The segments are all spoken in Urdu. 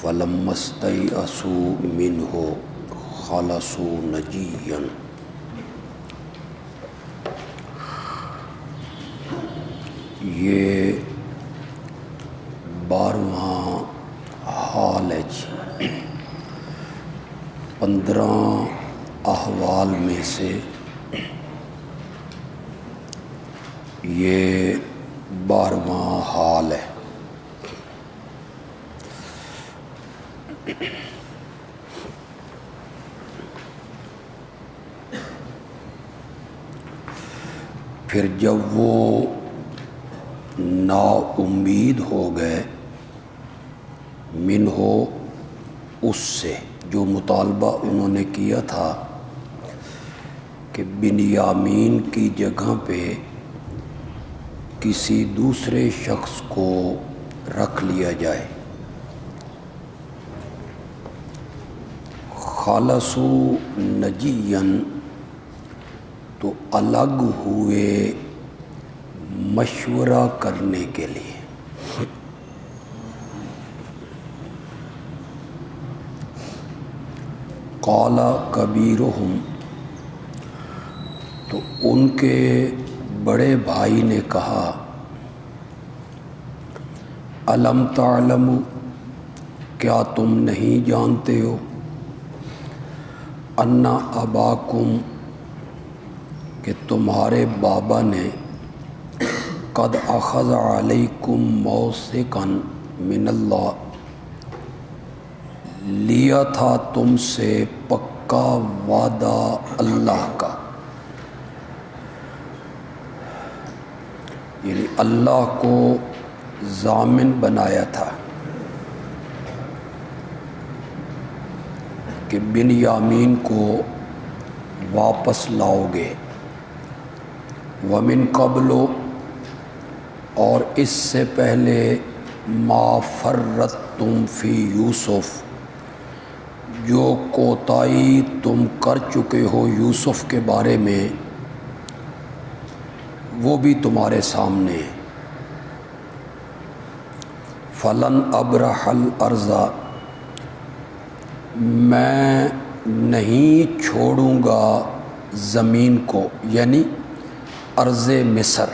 فلما استيئسوا منه خلصوا نجيا۔ یہ 12واں حال ہے جی۔ 15 احوال میں سے یہ 12واں حال ہے۔ پھر جب وہ نا امید ہو گئے منہ اس سے، جو مطالبہ انہوں نے کیا تھا کہ بنیامین کی جگہ پہ کسی دوسرے شخص کو رکھ لیا جائے، خالصو نجین، تو الگ ہوئے مشورہ کرنے کے لیے۔ قال کبیرہم، تو ان کے بڑے بھائی نے کہا، الم تعلموا، کیا تم نہیں جانتے ہو، ان اباکم، کہ تمہارے بابا نے قد اخذ علیکم موثقا من اللہ، لیا تھا تم سے پکا وعدہ اللہ کا، یعنی اللہ کو ضامن بنایا تھا کہ بنیامین کو واپس لاؤ گے۔ ومن قبل، اور اس سے پہلے ما فرطتم فی یوسف، جو کوتاہی تم کر چکے ہو یوسف کے بارے میں، وہ بھی تمہارے سامنے ہے۔ فلن ابرح الارض، میں نہیں چھوڑوں گا زمین کو، یعنی ارض مصر،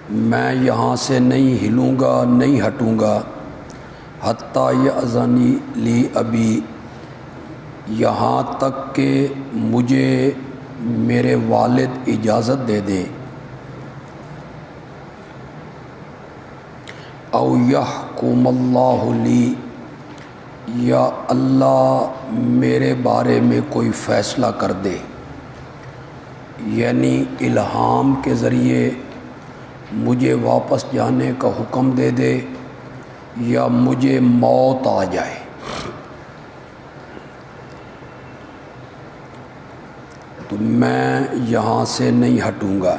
میں یہاں سے نہیں ہلوں گا، نہیں ہٹوں گا، حتیٰ یأذن لی ابی، یہاں تک کہ مجھے میرے والد اجازت دے دیں، او یحکم اللہ لی، یا اللہ میرے بارے میں کوئی فیصلہ کر دے، یعنی الہام کے ذریعے مجھے واپس جانے کا حکم دے دے، یا مجھے موت آ جائے۔ تو میں یہاں سے نہیں ہٹوں گا۔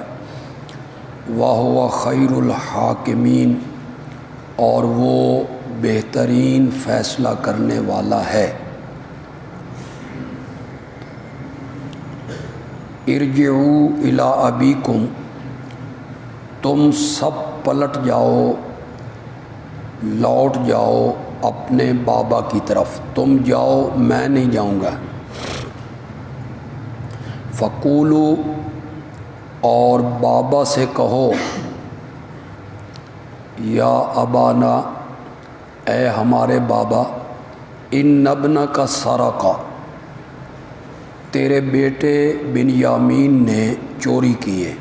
وَهُوَ خَيْرُ الْحَاكِمِينَ، اور وہ بہترین فیصلہ کرنے والا ہے۔ ارجعوا الی ابیکم، تم سب پلٹ جاؤ، لوٹ جاؤ اپنے بابا کی طرف، تم جاؤ، میں نہیں جاؤں گا۔ فقولوا، اور بابا سے کہو، یا ابانا، اے ہمارے بابا، ان ابنک سرق، تیرے بیٹے بنیامین نے چوری کی ہے۔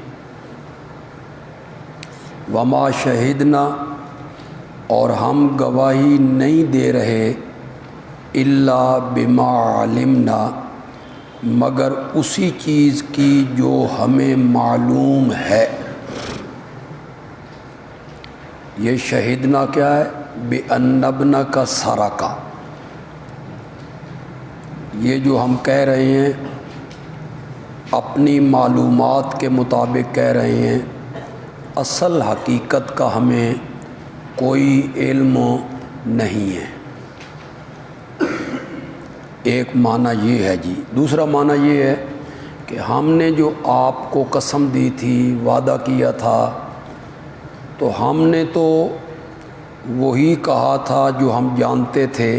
وما شہدنا، اور ہم گواہی نہیں دے رہے، الا بما علمنا، مگر اسی چیز کی جو ہمیں معلوم ہے۔ یہ شہدنا کیا ہے؟ بِأَنَّ ابْنَكَ سَرَقَ، یہ جو ہم کہہ رہے ہیں اپنی معلومات کے مطابق کہہ رہے ہیں، اصل حقیقت کا ہمیں کوئی علم نہیں ہے۔ ایک معنی یہ ہے جی۔ دوسرا معنی یہ ہے کہ کہ ہم نے جو آپ کو قسم دی تھی، وعدہ کیا تھا، تو ہم نے تو وہی کہا تھا جو ہم جانتے تھے،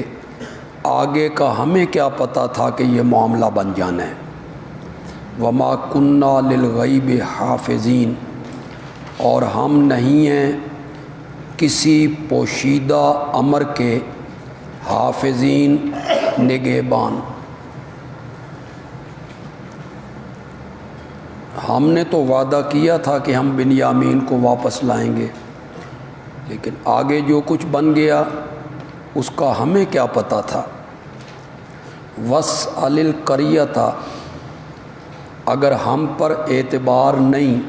آگے کا ہمیں کیا پتہ تھا کہ یہ معاملہ بن جانا ہے۔ وما کنّا للغیب حافظین، اور ہم نہیں ہیں کسی پوشیدہ امر کے حافظین، نگہبان۔ ہم نے تو وعدہ کیا تھا کہ ہم بنیامین کو واپس لائیں گے، لیکن آگے جو کچھ بن گیا اس کا ہمیں کیا پتہ تھا۔ وَاسْأَلِ الْقَرْيَةَ، اگر ہم پر اعتبار نہیں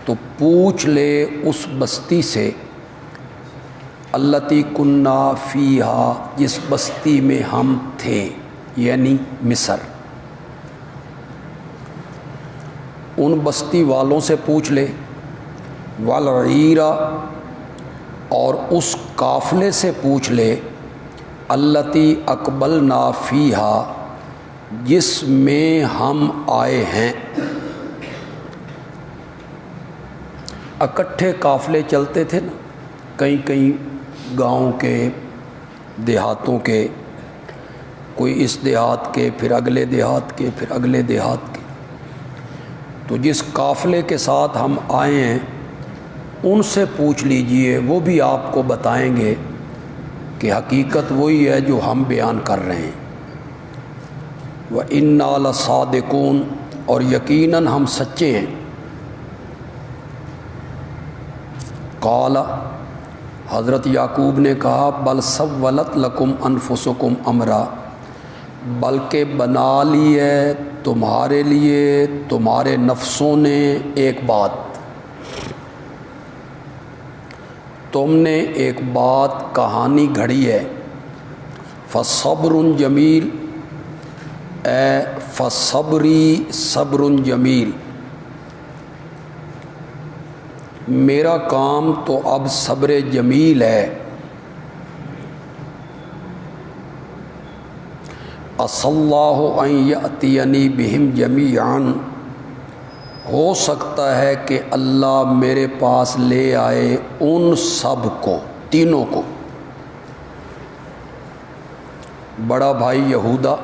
تو پوچھ لے اس بستی سے، التی کنّا فیہا، جس بستی میں ہم تھے، یعنی مصر۔ ان بستی والوں سے پوچھ لے، والعیرہ، اور اس قافلے سے پوچھ لے، التی اقبلنا فیہا، جس میں ہم آئے ہیں۔ اکٹھے قافلے چلتے تھے نا، کئی گاؤں کے، دیہاتوں کے، کوئی اس دیہات کے، پھر اگلے دیہات کے، پھر اگلے دیہات کے۔ تو جس قافلے کے ساتھ ہم آئے ہیں ان سے پوچھ لیجئے، وہ بھی آپ کو بتائیں گے کہ حقیقت وہی ہے جو ہم بیان کر رہے ہیں۔ وَإِنَّا لَصَادِقُونَ، اور یقیناً ہم سچے ہیں۔ قال، حضرت یعقوب نے کہا، بل سولت لکم انفسکم امرا، بلکہ بنا لی ہے تمہارے لیے تمہارے نفسوں نے ایک بات، تم نے ایک بات کہانی گھڑی ہے۔ فصبر جمیل، اے فصبری صبر جمیل، میرا کام تو اب صبر جمیل ہے۔ عسى اللہ ان یأتینی بہم جمیعا، ہو سکتا ہے کہ اللہ میرے پاس لے آئے ان سب کو، تینوں کو، بڑا بھائی یہودا،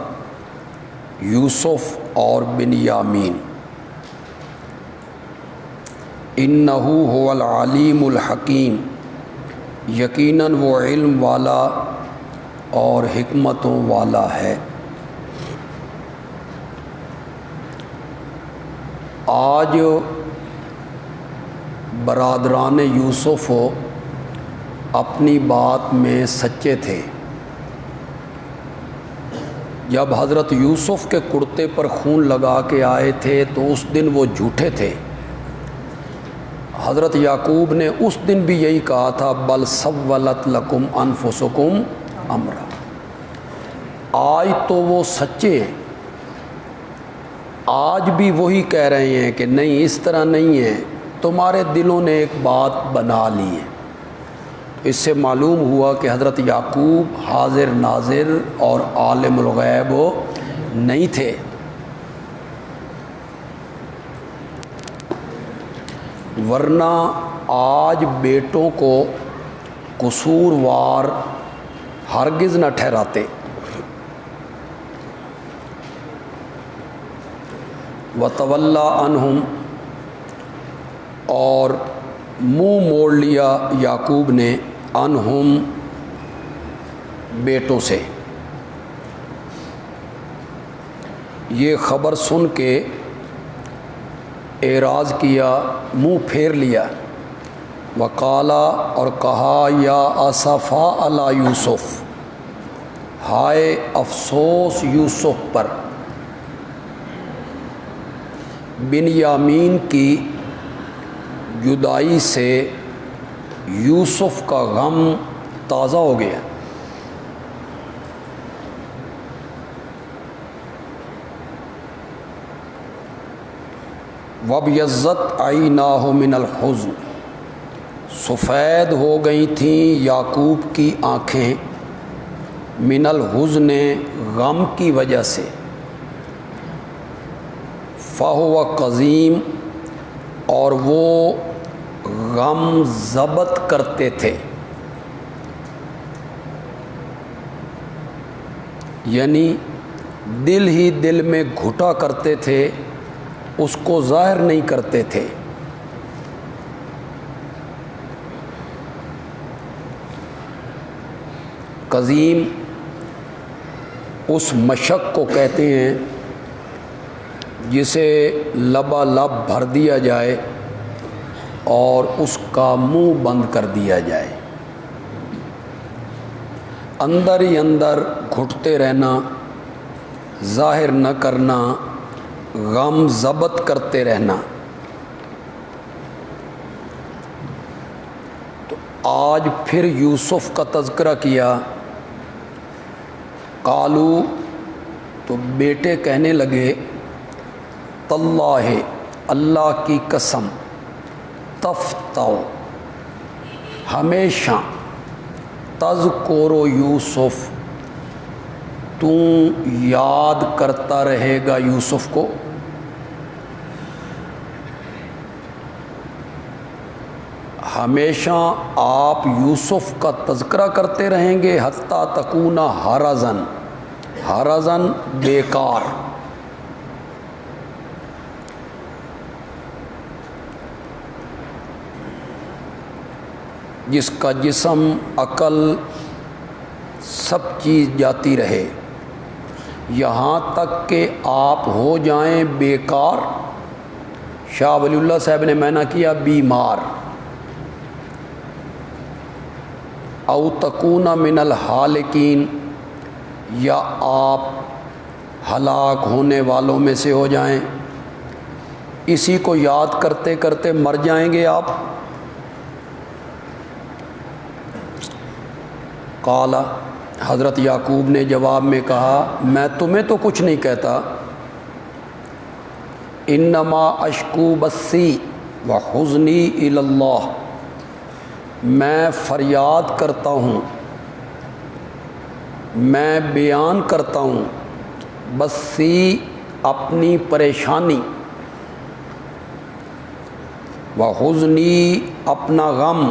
یوسف اور بنیامین۔ انہ هو العلیم الحکیم، یقیناً وہ علم والا اور حکمتوں والا ہے۔ آج برادران یوسف اپنی بات میں سچے تھے۔ جب حضرت یوسف کے کرتے پر خون لگا کے آئے تھے تو اس دن وہ جھوٹے تھے۔ حضرت یعقوب نے اس دن بھی یہی کہا تھا، بل سولت لکم انفسکم امرا۔ آج تو وہ سچے ہیں، آج بھی وہی کہہ رہے ہیں کہ نہیں، اس طرح نہیں ہے، تمہارے دلوں نے ایک بات بنا لی ہے۔ اس سے معلوم ہوا کہ حضرت یعقوب حاضر ناظر اور عالم الغیب نہیں تھے۔ ورنہ آج بیٹوں کو قصوروار ہرگز نہ ٹھہراتے۔ وَتَوَلَّى عَنْهُمْ، اور منہ موڑ لیا یعقوب نے، عنہم، بیٹوں سے۔ یہ خبر سن کے اعراض کیا، منہ پھیر لیا۔ وقالا، اور کہا، یا اسفا علی یوسف، ہائے افسوس یوسف پر۔ بنیامین کی جدائی سے یوسف کا غم تازہ ہو گیا۔ وَابْيَضَّتْ عَيْنَاهُ مِنَ الْحُزْنِ، سفید ہو گئی تھیں یعقوب کی آنکھیں، من الحزن، غم کی وجہ سے۔ فہو قزیم، اور وہ غم ضبط کرتے تھے، یعنی دل ہی دل میں گھٹا کرتے تھے، اس کو ظاہر نہیں کرتے تھے۔ قزیم اس مشق کو کہتے ہیں جسے لبالب بھر دیا جائے اور اس کا منہ بند کر دیا جائے، اندر ہی اندر گھٹتے رہنا، ظاہر نہ کرنا، غم ضبط کرتے رہنا۔ تو آج پھر یوسف کا تذکرہ کیا۔ قالو، تو بیٹے کہنے لگے، تاللہ، اللہ کی قسم، تفتو، ہمیشہ، تذکر یوسف، تو یاد کرتا رہے گا یوسف کو، ہمیشہ آپ یوسف کا تذکرہ کرتے رہیں گے، حتیٰ تکون ہرزن، ہرزن بیکار، جس کا جسم، عقل، سب چیز جاتی رہے، یہاں تک کہ آپ ہو جائیں بیکار۔ شاہ ولی اللہ صاحب نے معنی کیا بیمار، او تکون من الحالکین، یا آپ ہلاک ہونے والوں میں سے ہو جائیں، اسی کو یاد کرتے کرتے مر جائیں گے آپ۔ قال، حضرت یعقوب نے جواب میں کہا، میں تمہیں تو کچھ نہیں کہتا، انما اشکو بثی وحزنی الی اللہ، میں فریاد کرتا ہوں، میں بیان کرتا ہوں، بثی، اپنی پریشانی، وحزنی، اپنا غم،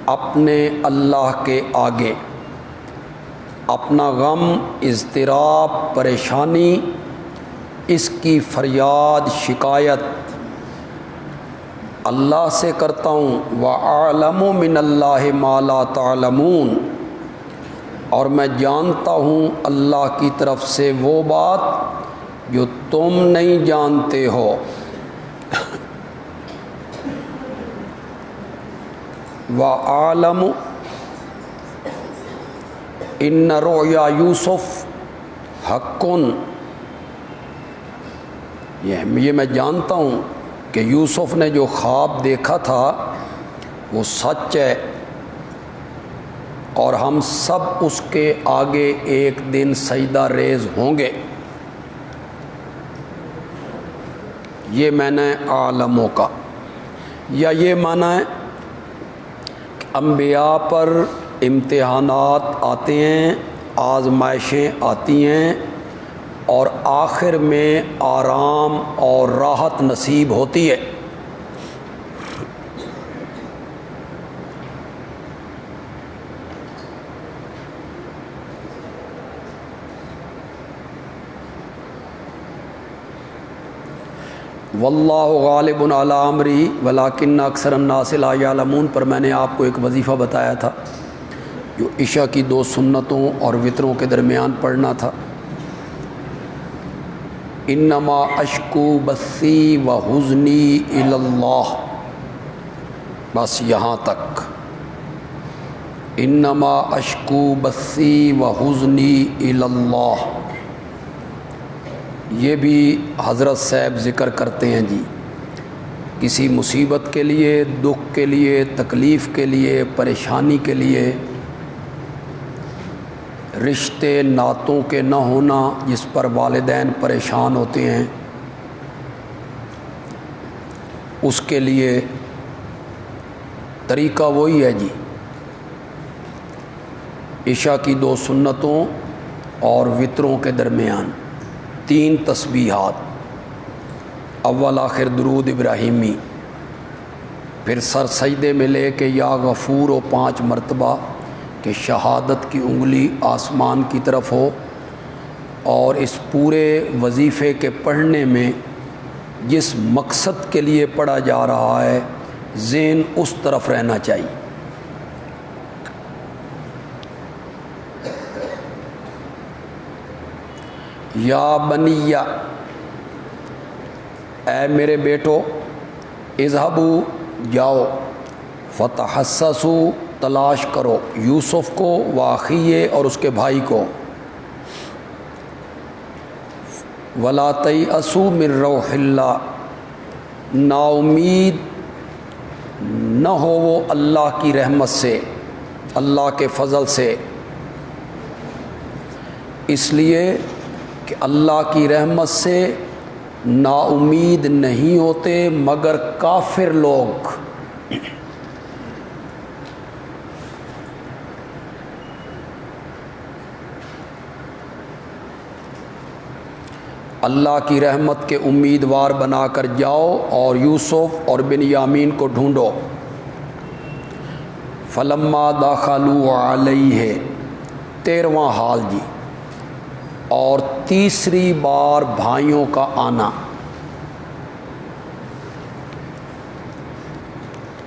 اپنے اللہ کے آگے، اپنا غم، اضطراب، پریشانی، اس کی فریاد، شکایت اللہ سے کرتا ہوں۔ وَأَعْلَمُ مِنَ اللَّهِ مَا لَا تَعْلَمُونَ، اور میں جانتا ہوں اللہ کی طرف سے وہ بات جو تم نہیں جانتے ہو۔ وَأَعْلَمُ إِنَّ رُؤْيَا یوسف حق، یہ میں جانتا ہوں کہ یوسف نے جو خواب دیکھا تھا وہ سچ ہے، اور ہم سب اس کے آگے ایک دن سجدہ ریز ہوں گے۔ یہ معنی عالموں کا، یا یہ معنی ہے کہ انبیاء پر امتحانات آتے ہیں، آزمائشیں آتی ہیں، اور آخر میں آرام اور راحت نصیب ہوتی ہے۔ واللہ غالب علی امری ولکن اکثر الناس لا یعلمون پر میں نے آپ کو ایک وظیفہ بتایا تھا جو عشاء کی 2 سنتوں اور وطروں کے درمیان پڑھنا تھا۔ انما اشکو بثی وحزنی الی اللہ، بس یہاں تک، انما اشکو بثی وحزنی الی اللہ۔ یہ بھی حضرت صاحب ذکر کرتے ہیں جی، کسی مصیبت کے لیے، دکھ کے لیے، تکلیف کے لیے، پریشانی کے لیے، رشتے ناتوں کے نہ ہونا جس پر والدین پریشان ہوتے ہیں، اس کے لیے طریقہ وہی ہے جی، عشاء کی 2 سنتوں اور وطروں کے درمیان 3 تسبیحات، اول آخر درود ابراہیمی، پھر سر سجدے میں لے کے یا غفور و 5 مرتبہ کہ شہادت کی انگلی آسمان کی طرف ہو، اور اس پورے وظیفے کے پڑھنے میں جس مقصد کے لیے پڑھا جا رہا ہے ذہن اس طرف رہنا چاہیے۔ یا بنیہ، اے میرے بیٹو، اذهبوا جاؤ، فتحسسوا تلاش کرو، یوسف کو واخیہ اور اس کے بھائی کو، ولا تیأسوا من روح اللہ، نا امید نہ ہو وہ اللہ کی رحمت سے، اللہ کے فضل سے، اس لیے کہ اللہ کی رحمت سے نا امید نہیں ہوتے مگر کافر لوگ۔ اللہ کی رحمت کے امیدوار بنا کر جاؤ اور یوسف اور بنیامین کو ڈھونڈو۔ فلما دخلوا علیہ، 13واں حال جی، اور تیسری بار بھائیوں کا آنا،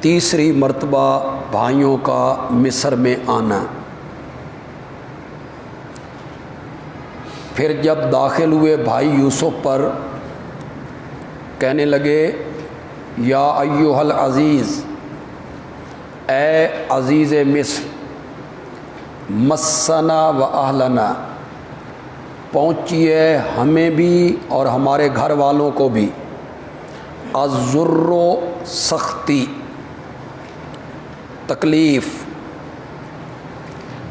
تیسری مرتبہ بھائیوں کا مصر میں آنا۔ پھر جب داخل ہوئے بھائی یوسف پر، کہنے لگے یا ایھا العزیز، اے عزیز مصر، مسنا و اہلنا، پہنچیے ہمیں بھی اور ہمارے گھر والوں کو بھی، الضر، سختی، تکلیف،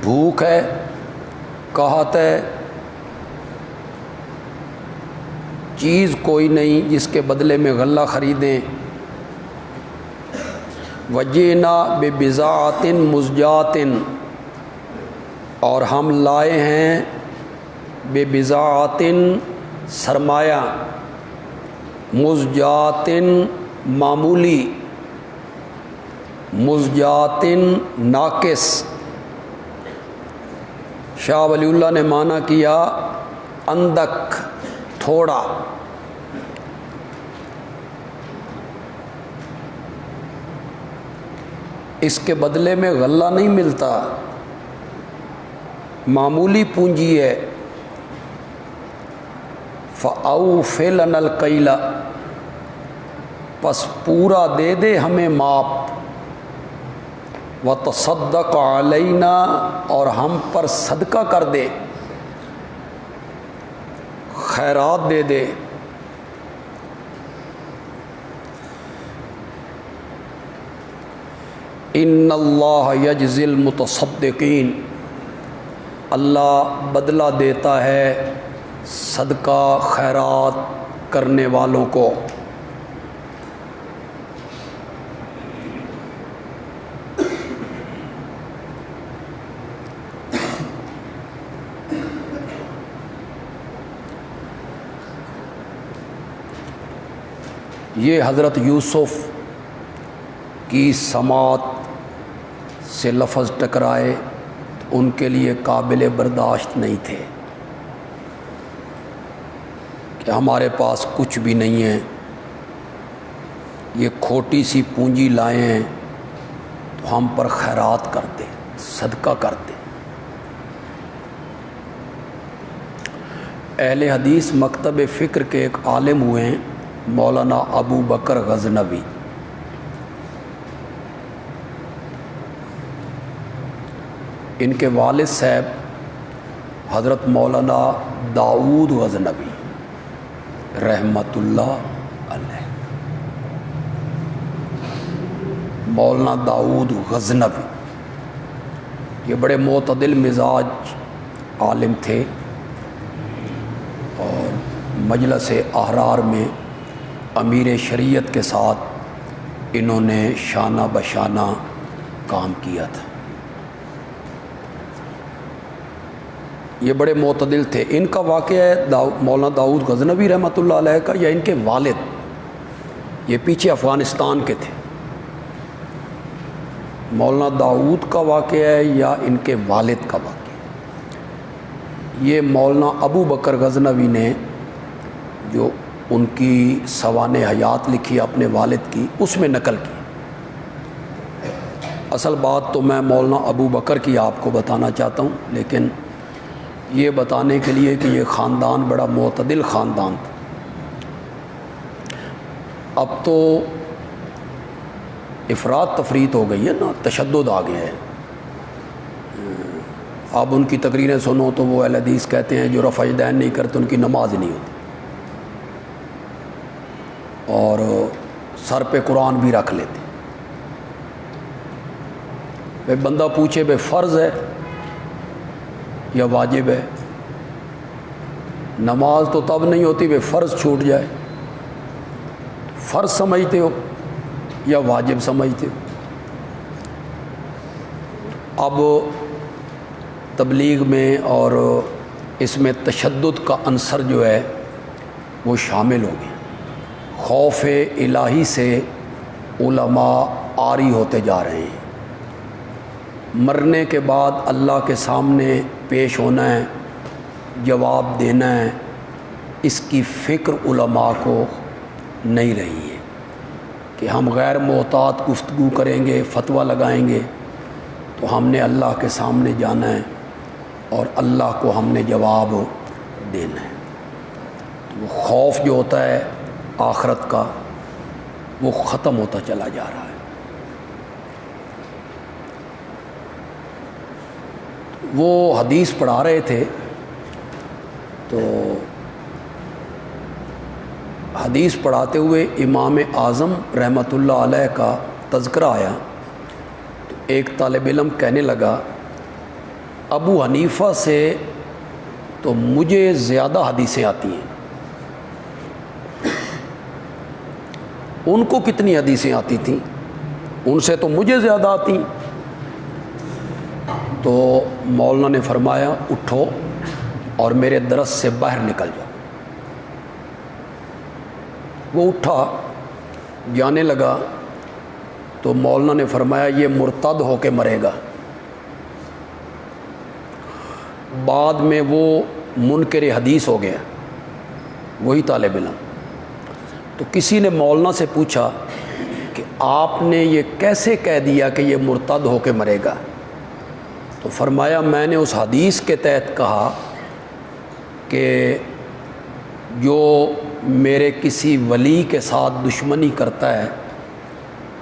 بھوک ہے، قحط ہے، چیز کوئی نہیں جس کے بدلے میں غلہ خریدیں، وجینا ببضاعۃ مزجاۃ، اور ہم لائے ہیں ببضاعۃ سرمایہ، مزجاۃ معمولی، مزجاۃ ناقص۔ شاہ ولی اللہ نے معنی کیا اندک، تھوڑا۔ اس کے بدلے میں غلہ نہیں ملتا، معمولی پونجی ہے۔ فَأَوْفِ لَنَا الْكَيْلَ، پس پورا دے دے ہمیں ماپ، وَتَصَدَّقْ عَلَيْنَا، اور ہم پر صدقہ کر دے، خیرات دے دے۔ ان اللہ یجزی المتصدقین، اللہ بدلہ دیتا ہے صدقہ خیرات کرنے والوں کو۔ یہ حضرت یوسف کی سماعت سے لفظ ٹکرائے تو ان کے لیے قابل برداشت نہیں تھے کہ ہمارے پاس کچھ بھی نہیں ہے، یہ کھوٹی سی پونجی لائے ہیں تو ہم پر خیرات کرتے، صدقہ کرتے۔ اہل حدیث مکتب فکر کے ایک عالم ہوئے ہیں مولانا ابو بکر غزنوی، ان کے والد صاحب حضرت مولانا داؤد غزنوی رحمۃ اللہ علیہ، مولانا داؤد غزنوی، یہ بڑے معتدل مزاج عالم تھے اور مجلس احرار میں امیر شریعت کے ساتھ انہوں نے شانہ بشانہ کام کیا تھا۔ یہ بڑے معتدل تھے. ان کا واقعہ ہے مولانا داؤد غزنوی رحمۃ اللہ علیہ کا یا ان کے والد. یہ پیچھے افغانستان کے تھے. مولانا داؤد کا واقعہ ہے یا ان کے والد کا واقعہ. یہ مولانا ابو بکر غزنوی نے جو ان کی سوانح حیات لکھی اپنے والد کی، اس میں نقل کی. اصل بات تو میں مولانا ابو بکر کی آپ کو بتانا چاہتا ہوں، لیکن یہ بتانے کے لیے کہ یہ خاندان بڑا معتدل خاندان تھا. اب تو افراط تفریط ہو گئی ہے نا، تشدد آ گیا ہے. اب ان کی تقریریں سنو تو وہ اہل حدیث کہتے ہیں جو رفع یدین نہیں کرتے ان کی نماز نہیں ہوتی، اور سر پہ قرآن بھی رکھ لیتے. بھائی بندہ پوچھے بھائی فرض ہے یا واجب ہے؟ نماز تو تب نہیں ہوتی بھائی فرض چھوٹ جائے. فرض سمجھتے ہو یا واجب سمجھتے ہو؟ اب تبلیغ میں اور اس میں تشدد کا عنصر جو ہے وہ شامل ہو گیا. خوف الہی سے علماء عاری ہوتے جا رہے ہیں. مرنے کے بعد اللہ کے سامنے پیش ہونا ہے، جواب دینا ہے، اس کی فکر علماء کو نہیں رہی ہے کہ ہم غیر محتاط گفتگو کریں گے، فتویٰ لگائیں گے تو ہم نے اللہ کے سامنے جانا ہے اور اللہ کو ہم نے جواب دینا ہے. تو وہ خوف جو ہوتا ہے آخرت کا وہ ختم ہوتا چلا جا رہا ہے. وہ حدیث پڑھا رہے تھے تو حدیث پڑھاتے ہوئے امام اعظم رحمۃ اللہ علیہ کا تذکرہ آیا. تو ایک طالب علم کہنے لگا ابو حنیفہ سے تو مجھے زیادہ حدیثیں آتی ہیں. ان کو کتنی حدیثیں آتی تھیں؟ ان سے تو مجھے زیادہ آتی. تو مولانا نے فرمایا اٹھو اور میرے درس سے باہر نکل جاؤ. وہ اٹھا جانے لگا تو مولانا نے فرمایا یہ مرتد ہو کے مرے گا. بعد میں وہ منکر حدیث ہو گیا وہی طالب علم. تو کسی نے مولانا سے پوچھا کہ آپ نے یہ کیسے کہہ دیا کہ یہ مرتد ہو کے مرے گا؟ تو فرمایا میں نے اس حدیث کے تحت کہا کہ جو میرے کسی ولی کے ساتھ دشمنی کرتا ہے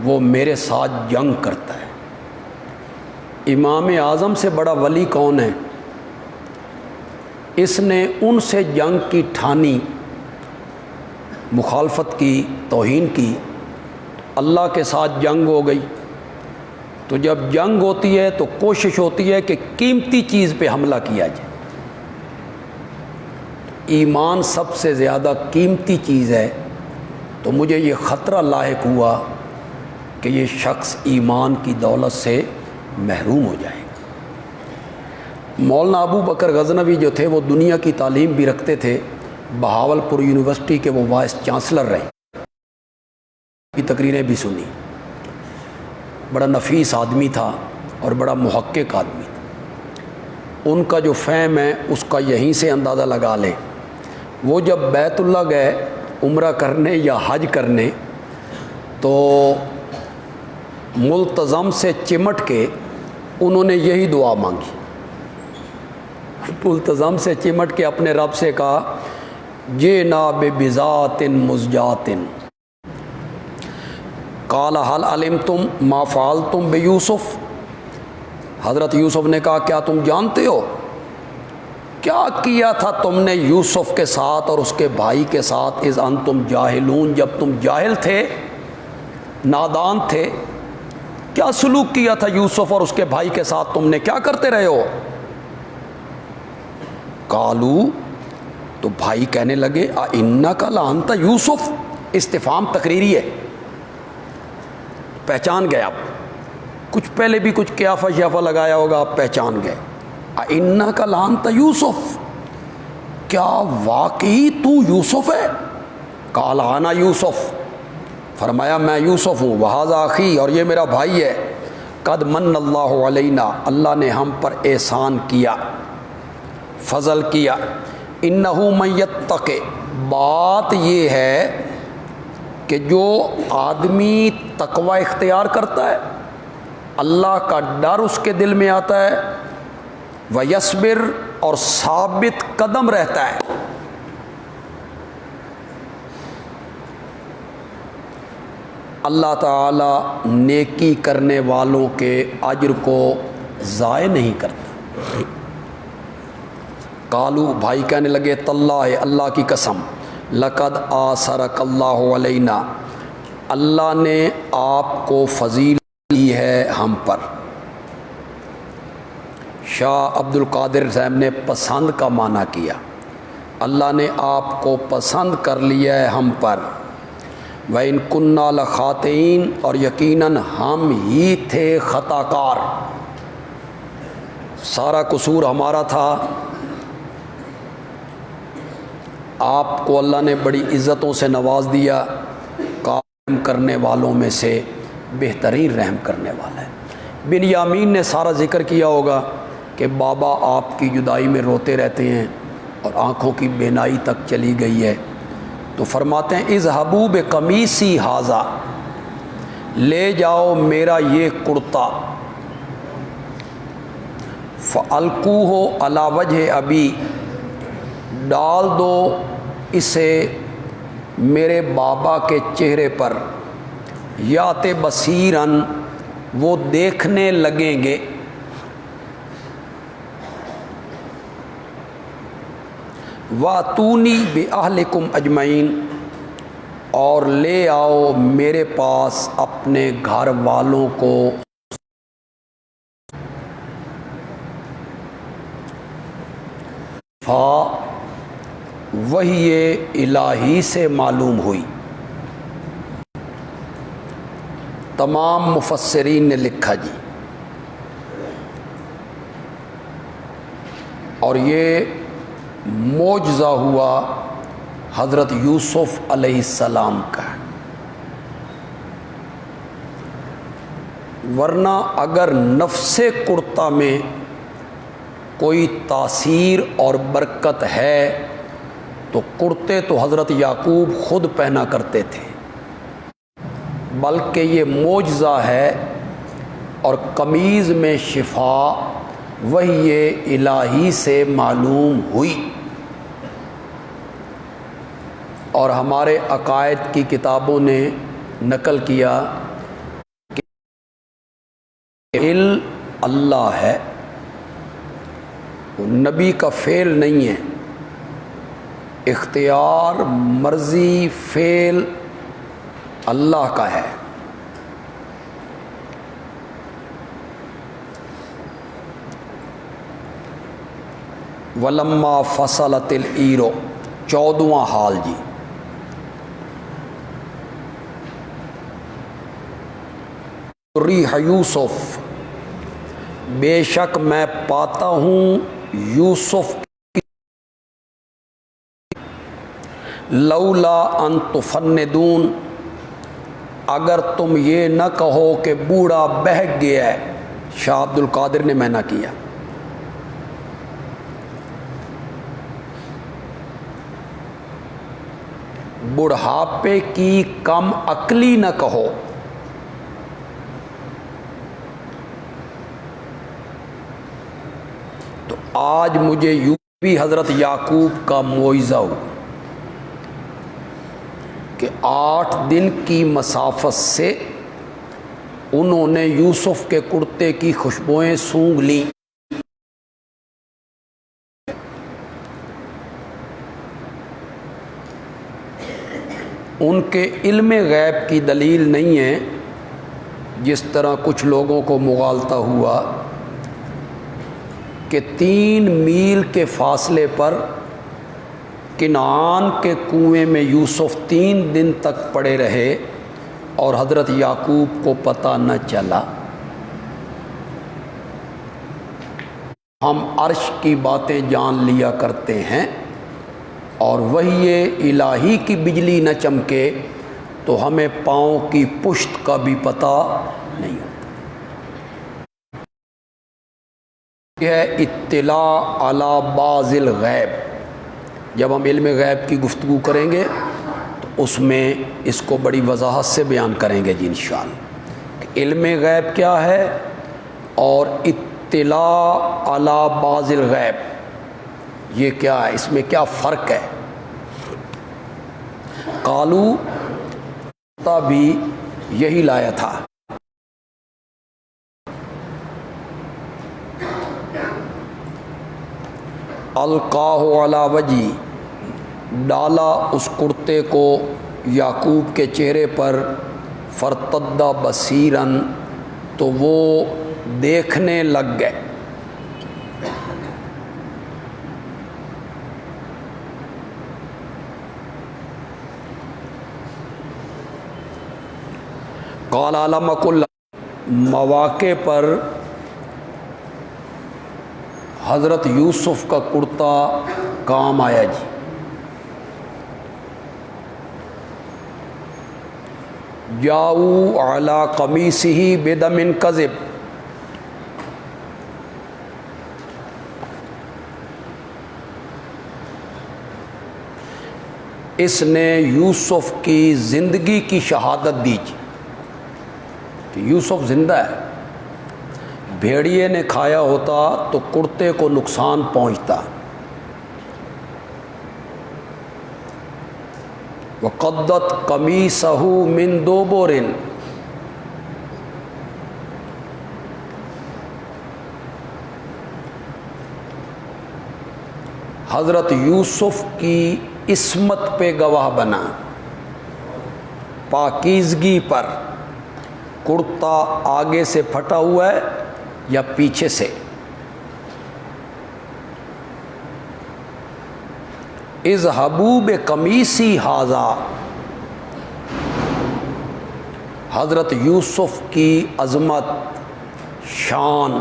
وہ میرے ساتھ جنگ کرتا ہے. امام اعظم سے بڑا ولی کون ہے؟ اس نے ان سے جنگ کی ٹھانی، مخالفت کی، توہین کی، اللہ کے ساتھ جنگ ہو گئی. تو جب جنگ ہوتی ہے تو کوشش ہوتی ہے کہ قیمتی چیز پہ حملہ کیا جائے. ایمان سب سے زیادہ قیمتی چیز ہے. تو مجھے یہ خطرہ لاحق ہوا کہ یہ شخص ایمان کی دولت سے محروم ہو جائے گا. مولانا ابو بکر غزنوی جو تھے وہ دنیا کی تعلیم بھی رکھتے تھے. بہاولپور یونیورسٹی کے وہ وائس چانسلر رہے. کی تقریریں بھی سنی. بڑا نفیس آدمی تھا اور بڑا محقق آدمی تھا. ان کا جو فہم ہے اس کا یہیں سے اندازہ لگا لیں. وہ جب بیت اللہ گئے عمرہ کرنے یا حج کرنے تو ملتزم سے چمٹ کے انہوں نے یہی دعا مانگی. ملتزم سے چمٹ کے اپنے رب سے کہا جئنا ببضاعۃ مزجاۃ قال هل علمتم ما فعلتم بیوسف. حضرت یوسف نے کہا کیا تم جانتے ہو کیا کیا تھا تم نے یوسف کے ساتھ اور اس کے بھائی کے ساتھ اذ انتم جاہلون، جب تم جاہل تھے، نادان تھے. کیا سلوک کیا تھا یوسف اور اس کے بھائی کے ساتھ؟ تم نے کیا کرتے رہے ہو؟ قالو، تو بھائی کہنے لگے اِنَّکَ لَأَنْتَ یوسف. استفہام تقریری ہے، پہچان گئے آپ. کچھ پہلے بھی کچھ قیافہ شیافہ لگایا ہوگا، آپ پہچان گئے. اِنَّکَ لَأَنْتَ یوسف، کیا واقعی تو یوسف ہے؟ قال انا یوسف، فرمایا میں یوسف ہوں، وہذا اخی، اور یہ میرا بھائی ہے، قد من اللہ علینا، اللہ نے ہم پر احسان کیا، فضل کیا، انہ من یتق، بات یہ ہے کہ جو آدمی تقوی اختیار کرتا ہے، اللہ کا ڈر اس کے دل میں آتا ہے، ویصبر، اور ثابت قدم رہتا ہے، اللہ تعالی نیکی کرنے والوں کے اجر کو ضائع نہیں کرتا۔ قالو، بھائی کہنے لگے، تاللہ، اللہ کی قسم، لقد آثرک اللہ علینا، اللہ نے آپ کو فضیلت دی ہے ہم پر۔ شاہ عبد القادر صاحب نے پسند کا معنی کیا، اللہ نے آپ کو پسند کر لیا ہے ہم پر۔ وَإِن كُنَّا لَخَاطِئِينَ، اور یقیناً ہم ہی تھے خطا کار، سارا قصور ہمارا تھا۔ آپ کو اللہ نے بڑی عزتوں سے نواز دیا، قائم کرنے والوں میں سے بہترین رحم کرنے والا ہے۔ بنیامین نے سارا ذکر کیا ہوگا کہ بابا آپ کی جدائی میں روتے رہتے ہیں اور آنکھوں کی بینائی تک چلی گئی ہے، تو فرماتے ہیں اذهبوا بقمیصی ھذا، لے جاؤ میرا یہ کرتا، فالقوہ علی وجہ ابی، ڈال دو اسے میرے بابا کے چہرے پر، یات بصیراً، وہ دیکھنے لگیں گے، وَأْتُونِي بِأَهْلِكُمْ أَجْمَعِينَ، اور لے آؤ میرے پاس اپنے گھر والوں کو۔ وہی الہی سے معلوم ہوئی۔ تمام مفسرین نے لکھا جی، اور یہ معجزہ ہوا حضرت یوسف علیہ السلام کا، ورنہ اگر نفس کرتا میں کوئی تاثیر اور برکت ہے تو کرتے تو حضرت یعقوب خود پہنا کرتے تھے، بلکہ یہ معجزہ ہے، اور قمیض میں شفا وہی الہی سے معلوم ہوئی۔ اور ہمارے عقائد کی کتابوں نے نقل کیا کہ علم اللہ ہے، وہ نبی کا فعل نہیں ہے، اختیار، مرضی، فعل اللہ کا ہے۔ وَلَمَّا فَصَلَتِ الْعِیرُ، 14واں حال جی، ریح یوسف، بے شک میں پاتا ہوں یوسف، لولا ان تفندون، اگر تم یہ نہ کہو کہ بوڑھا بہک گیا ہے۔ شاہ عبد القادر نے میں نہ کیا، بڑھاپے کی کم عقلی نہ کہو، تو آج مجھے بھی حضرت یعقوب کا معجزہ ہو کہ 8 دن کی مسافت سے انہوں نے یوسف کے کرتے کی خوشبوئیں سونگھ لیں۔ ان کے علم غیب کی دلیل نہیں ہے، جس طرح کچھ لوگوں کو مغالطہ ہوا کہ 3 میل کے فاصلے پر کنعان کے کنویں میں یوسف 3 دن تک پڑے رہے اور حضرت یعقوب کو پتہ نہ چلا۔ ہم عرش کی باتیں جان لیا کرتے ہیں، اور وہی الہی کی بجلی نہ چمکے تو ہمیں پاؤں کی پشت کا بھی پتہ نہیں ہوتا۔ یہ ہے اطلاع علی بعض الغیب۔ جب ہم علم غیب کی گفتگو کریں گے تو اس میں اس کو بڑی وضاحت سے بیان کریں گے جی انشاءاللہ کہ علم غیب کیا ہے اور اطلاع علی بعض الغیب یہ کیا ہے، اس میں کیا فرق ہے۔ قالو بھی یہی لایا تھا، القاہ علی وجہی، ڈالا اس کرتے کو یعقوب کے چہرے پر، فرتد بصیراً، تو وہ دیکھنے لگ گئے۔ قال علم کل، مواقع پر حضرت یوسف کا کرتا کام آیا جی۔ جاؤ علی قمیصہ بدم کذب، اس نے یوسف کی زندگی کی شہادت دی جی کہ یوسف زندہ ہے۔ بھیڑیے نے کھایا ہوتا تو کرتے کو نقصان پہنچتا۔ وقدت قمیصہ من دبر، حضرت یوسف کی عصمت پہ گواہ بنا، پاکیزگی پر۔ کرتا آگے سے پھٹا ہوا ہے یا پیچھے سے؟ اذهبوا بقمیصی ھذا، حضرت یوسف کی عظمت، شان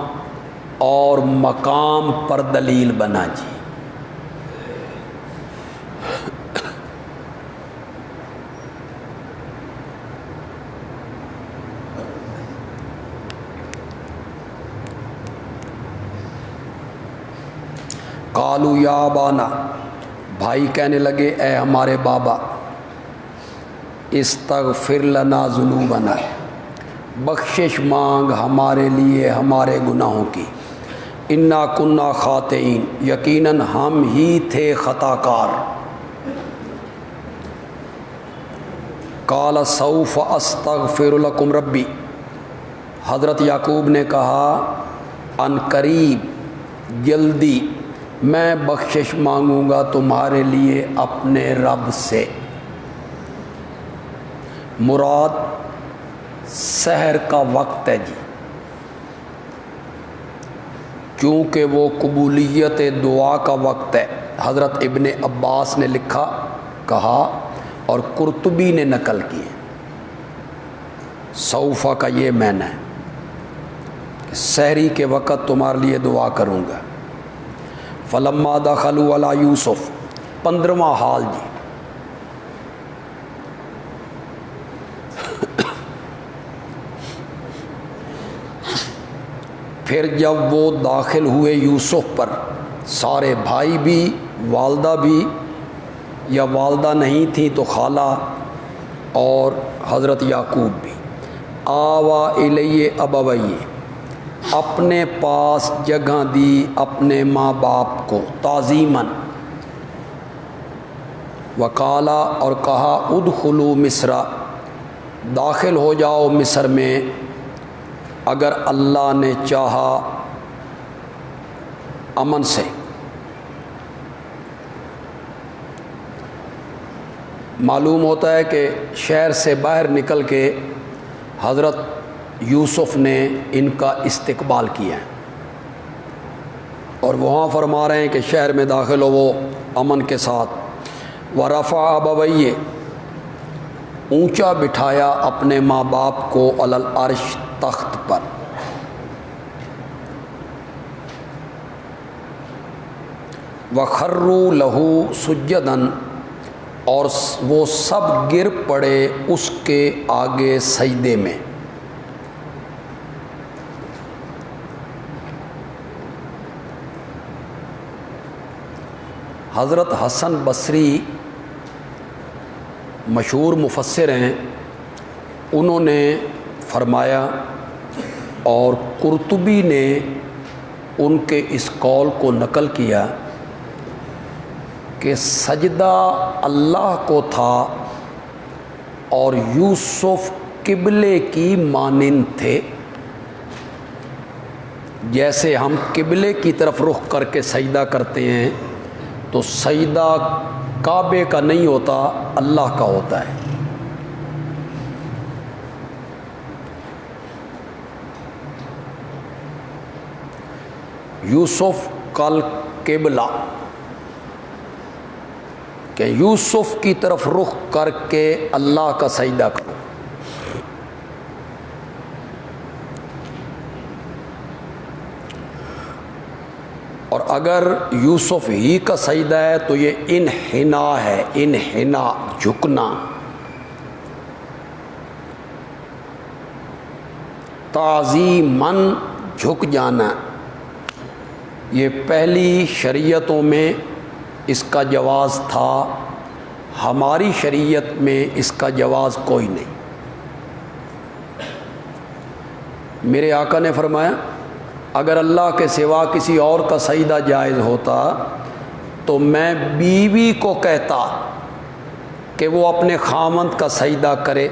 اور مقام پر دلیل بنا جی۔ قالوا یا ابانا، بھائی کہنے لگے اے ہمارے بابا، استغفر لنا ذنوبنا، بخشش مانگ ہمارے لیے ہمارے گناہوں کی، انا کنا خاطئین، یقیناً ہم ہی تھے خطا کار۔ قال سوف استغفر لکم ربی، حضرت یعقوب نے کہا ان قریب، جلدی میں بخشش مانگوں گا تمہارے لیے اپنے رب سے۔ مراد سحر کا وقت ہے جی، کیونکہ وہ قبولیت دعا کا وقت ہے۔ حضرت ابن عباس نے لکھا، کہا اور قرطبی نے نقل کی ہے، سوفا کا یہ معنی ہے کہ سحری کے وقت تمہارے لیے دعا کروں گا۔ فلما دخلوا علی یوسف، 15واں حال جی۔ پھر جب وہ داخل ہوئے یوسف پر، سارے بھائی بھی، والدہ بھی، یا والدہ نہیں تھی تو خالہ اور حضرت یعقوب بھی، آوا الیہ ابویہ، اپنے پاس جگہ دی اپنے ماں باپ کو، تعظیماً۔ وقالا، اور کہا ادخلوا مصر، داخل ہو جاؤ مصر میں اگر اللہ نے چاہا امن سے۔ معلوم ہوتا ہے کہ شہر سے باہر نکل کے حضرت یوسف نے ان کا استقبال کیا ہے، اور وہاں فرما رہے ہیں کہ شہر میں داخل ہو وہ امن کے ساتھ۔ ورفع ابویہ، اونچا بٹھایا اپنے ماں باپ کو، علی العرش، تخت پر۔ وَخَرُّوا لَهُ سُجَّدًا، اور وہ سب گر پڑے اس کے آگے سجدے میں۔ حضرت حسن بصری مشہور مفسر ہیں، انہوں نے فرمایا، اور قرطبی نے ان کے اس قول کو نقل کیا کہ سجدہ اللہ کو تھا اور یوسف قبلے کی مانند تھے، جیسے ہم قبلے کی طرف رخ کر کے سجدہ کرتے ہیں تو سجدہ کعبے کا نہیں ہوتا، اللہ کا ہوتا ہے۔ یوسف کل قبلہ، کہ یوسف کی طرف رخ کر کے اللہ کا سجدہ کرو۔ اور اگر یوسف ہی کا سجدہ ہے تو یہ انحنا ہے، انحنا جھکنا، تعظیماً جھک جانا۔ یہ پہلی شریعتوں میں اس کا جواز تھا، ہماری شریعت میں اس کا جواز کوئی نہیں۔ میرے آقا نے فرمایا اگر اللہ کے سوا کسی اور کا سجدہ جائز ہوتا تو میں بیوی کو کہتا کہ وہ اپنے خاوند کا سجدہ کرے۔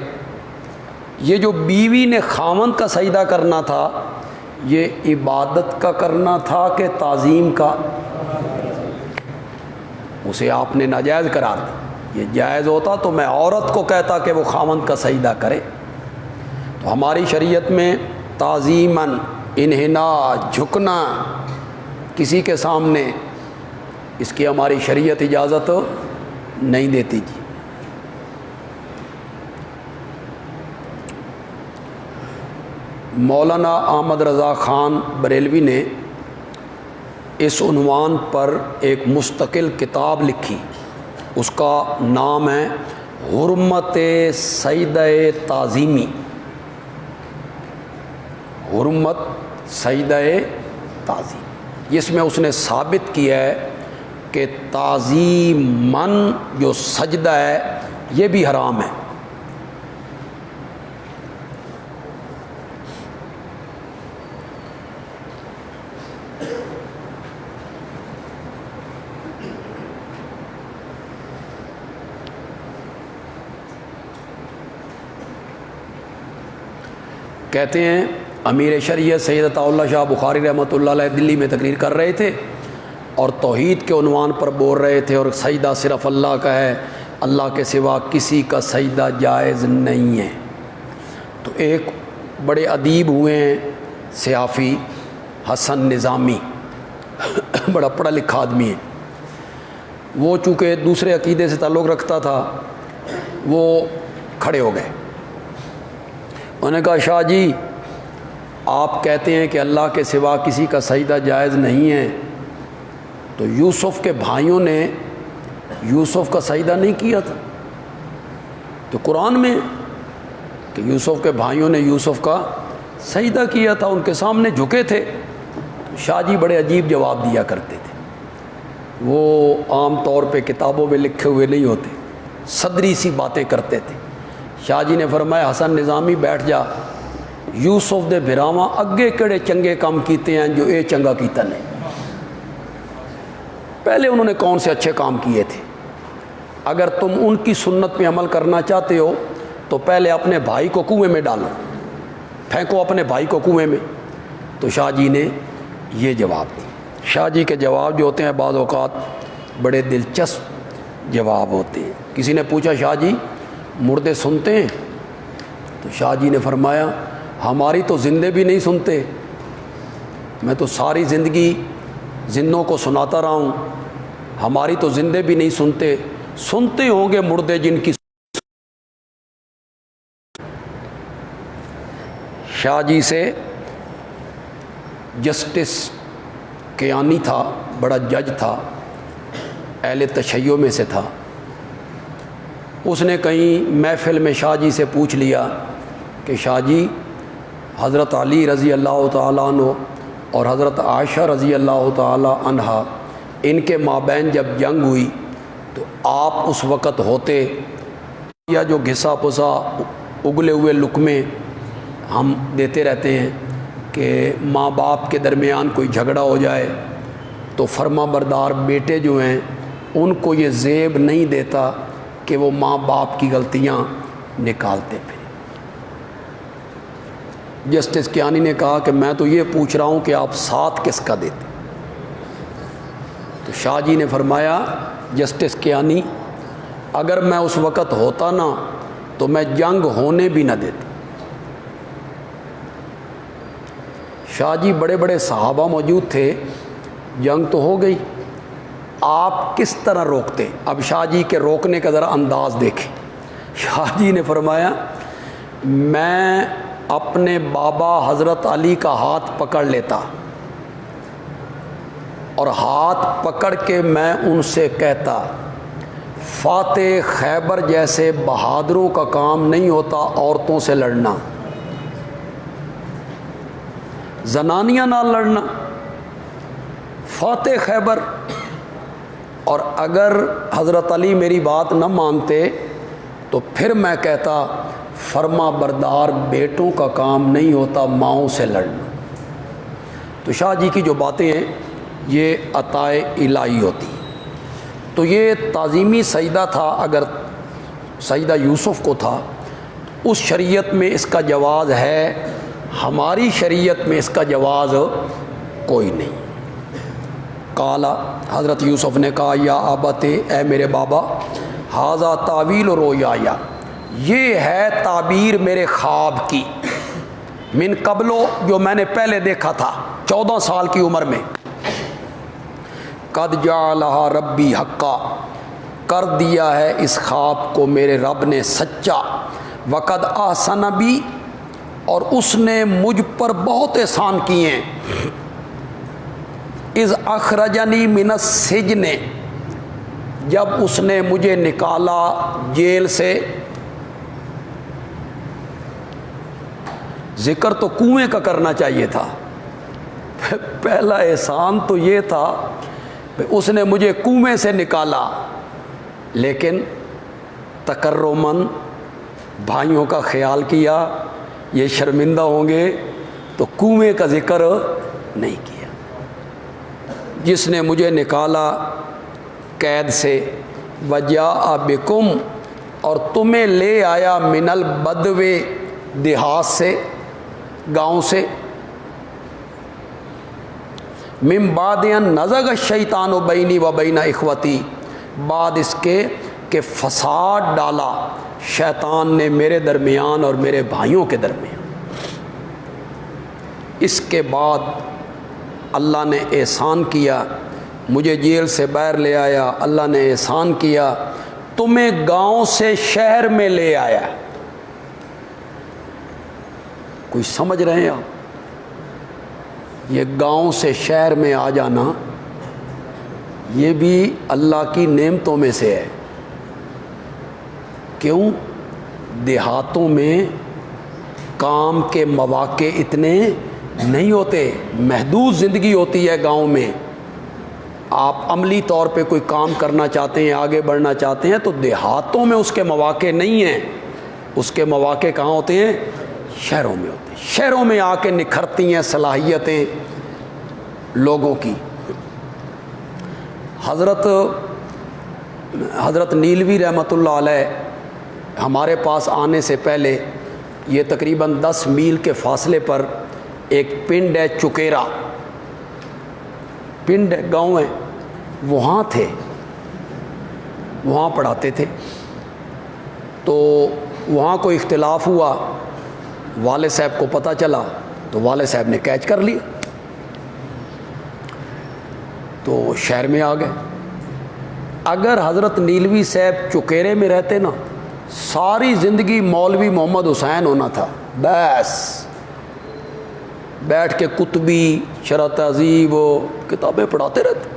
یہ جو بیوی نے خاوند کا سجدہ کرنا تھا، یہ عبادت کا کرنا تھا کہ تعظیم کا؟ اسے آپ نے ناجائز قرار دی۔ یہ جائز ہوتا تو میں عورت کو کہتا کہ وہ خاوند کا سجدہ کرے۔ تو ہماری شریعت میں تعظیماً، انحنا، جھکنا کسی کے سامنے، اس کی ہماری شریعت اجازت نہیں دیتی جی۔ مولانا احمد رضا خان بریلوی نے اس عنوان پر ایک مستقل کتاب لکھی، اس کا نام ہے حرمت سجدہ تعظیمی، حرمت سجدہ تعظیم۔ جس میں اس نے ثابت کیا ہے کہ تعظیماً جو سجدہ ہے یہ بھی حرام ہے۔ کہتے ہیں امیر شریعت سید عطا اللہ شاہ بخاری رحمۃ اللہ علیہ دلی میں تقریر کر رہے تھے اور توحید کے عنوان پر بول رہے تھے، اور سجدہ صرف اللہ کا ہے، اللہ کے سوا کسی کا سجدہ جائز نہیں ہے۔ تو ایک بڑے ادیب ہوئے ہیں صحافی حسن نظامی، بڑا پڑھا لکھا آدمی ہے، وہ چونکہ دوسرے عقیدے سے تعلق رکھتا تھا، وہ کھڑے ہو گئے۔ انہوں نے کہا شاہ جی آپ کہتے ہیں کہ اللہ کے سوا کسی کا سجدہ جائز نہیں ہے، تو یوسف کے بھائیوں نے یوسف کا سجدہ نہیں کیا تھا؟ تو قرآن میں کہ یوسف کے بھائیوں نے یوسف کا سجدہ کیا تھا، ان کے سامنے جھکے تھے۔ شاہ جی بڑے عجیب جواب دیا کرتے تھے، وہ عام طور پہ کتابوں میں لکھے ہوئے نہیں ہوتے، صدری سی باتیں کرتے تھے۔ شاہ جی نے فرمایا حسن نظامی بیٹھ جا، یوسف دے بھراواں اگے کڑے چنگے کام کیتے ہیں جو اے چنگا کیتا نہیں۔ پہلے انہوں نے کون سے اچھے کام کیے تھے؟ اگر تم ان کی سنت پہ عمل کرنا چاہتے ہو تو پہلے اپنے بھائی کو کنویں میں ڈالو، پھینکو اپنے بھائی کو کنویں میں۔ تو شاہ جی نے یہ جواب دی۔ شاہ جی کے جواب جو ہوتے ہیں بعض اوقات بڑے دلچسپ جواب ہوتے ہیں۔ کسی نے پوچھا شاہ جی مردے سنتے ہیں؟ تو شاہ جی نے فرمایا ہماری تو زندے بھی نہیں سنتے، میں تو ساری زندگی زندوں کو سناتا رہا ہوں، ہماری تو زندے بھی نہیں سنتے، سنتے ہوں گے مردے جن کی۔ شاہ جی سے جسٹس کیانی تھا، بڑا جج تھا، اہل تشیع میں سے تھا. اس نے کہیں محفل میں شاہ جی سے پوچھ لیا کہ شاہ جی حضرت علی رضی اللہ تعالیٰ عنہ اور حضرت عائشہ رضی اللہ تعالیٰ عنہا ان کے مابین جب جنگ ہوئی تو آپ اس وقت ہوتے یا جو گھسا پسا اگلے ہوئے لقمے ہم دیتے رہتے ہیں کہ ماں باپ کے درمیان کوئی جھگڑا ہو جائے تو فرما بردار بیٹے جو ہیں ان کو یہ زیب نہیں دیتا کہ وہ ماں باپ کی غلطیاں نکالتے پھر. جسٹس کیانی نے کہا کہ میں تو یہ پوچھ رہا ہوں کہ آپ ساتھ کس کا دیتے؟ تو شاہ جی نے فرمایا جسٹس کیانی اگر میں اس وقت ہوتا نا تو میں جنگ ہونے بھی نہ دیتا. شاہ جی بڑے بڑے صحابہ موجود تھے, جنگ تو ہو گئی, آپ کس طرح روکتے؟ اب شاہ جی کے روکنے کا ذرا انداز دیکھیں. شاہ جی نے فرمایا میں اپنے بابا حضرت علی کا ہاتھ پکڑ لیتا اور ہاتھ پکڑ کے میں ان سے کہتا فاتح خیبر جیسے بہادروں کا کام نہیں ہوتا عورتوں سے لڑنا, زنانیاں نہ لڑنا, فاتح خیبر. اور اگر حضرت علی میری بات نہ مانتے تو پھر میں کہتا فرما بردار بیٹوں کا کام نہیں ہوتا ماؤں سے لڑنا. تو شاہ جی کی جو باتیں ہیں یہ عطائے الہی ہوتی. تو یہ تعظیمی سجدہ تھا. اگر سجدہ یوسف کو تھا اس شریعت میں اس کا جواز ہے, ہماری شریعت میں اس کا جواز کوئی نہیں. قالا حضرت یوسف نے کہا یا آبت اے میرے بابا ھذا تعویل رؤیا یہ ہے تعبیر میرے خواب کی, من قبلو جو میں نے پہلے دیکھا تھا 14 سال کی عمر میں. قد جعلھا ربی حقا کر دیا ہے اس خواب کو میرے رب نے سچا. وقد احسن بی اور اس نے مجھ پر بہت احسان کیے ہیں. اذ اخرجنی من السجن جب اس نے مجھے نکالا جیل سے. ذکر تو کنویں کا کرنا چاہیے تھا, پہلا احسان تو یہ تھا کہ اس نے مجھے کنویں سے نکالا, لیکن تکرماً بھائیوں کا خیال کیا یہ شرمندہ ہوں گے تو کنویں کا ذکر نہیں کیا. جس نے مجھے نکالا قید سے وجاء بکم اور تمہیں لے آیا من البدو دیہات سے گاؤں سے. من بعد ان نزغ الشیطان بینی و بین اخوتی بعد اس کے کہ فساد ڈالا شیطان نے میرے درمیان اور میرے بھائیوں کے درمیان. اس کے بعد اللہ نے احسان کیا, مجھے جیل سے باہر لے آیا, اللہ نے احسان کیا, تمہیں گاؤں سے شہر میں لے آیا. کوئی سمجھ رہے ہیں آپ؟ یہ گاؤں سے شہر میں آ جانا یہ بھی اللہ کی نعمتوں میں سے ہے. کیوں؟ دیہاتوں میں کام کے مواقع اتنے نہیں ہوتے, محدود زندگی ہوتی ہے گاؤں میں. آپ عملی طور پہ کوئی کام کرنا چاہتے ہیں, آگے بڑھنا چاہتے ہیں تو دیہاتوں میں اس کے مواقع نہیں ہیں. اس کے مواقع کہاں ہوتے ہیں؟ شہروں میں ہوتے ہیں. شہروں میں آ کے نکھرتی ہیں صلاحیتیں لوگوں کی. حضرت نیلوی رحمۃ اللہ علیہ ہمارے پاس آنے سے پہلے یہ تقریباً 10 میل کے فاصلے پر ایک پنڈ ہے چکیرا, پنڈ گاؤں ہے, وہاں تھے, وہاں پڑھاتے تھے. تو وہاں کوئی اختلاف ہوا, والد صاحب کو پتہ چلا تو والد صاحب نے کیچ کر لیا تو شہر میں آ گئے. اگر حضرت نیلوی صاحب چکیرے میں رہتے نا ساری زندگی مولوی محمد حسین ہونا تھا. بس بیٹھ کے قطبی شرح تہذیب و کتابیں پڑھاتے رہتے.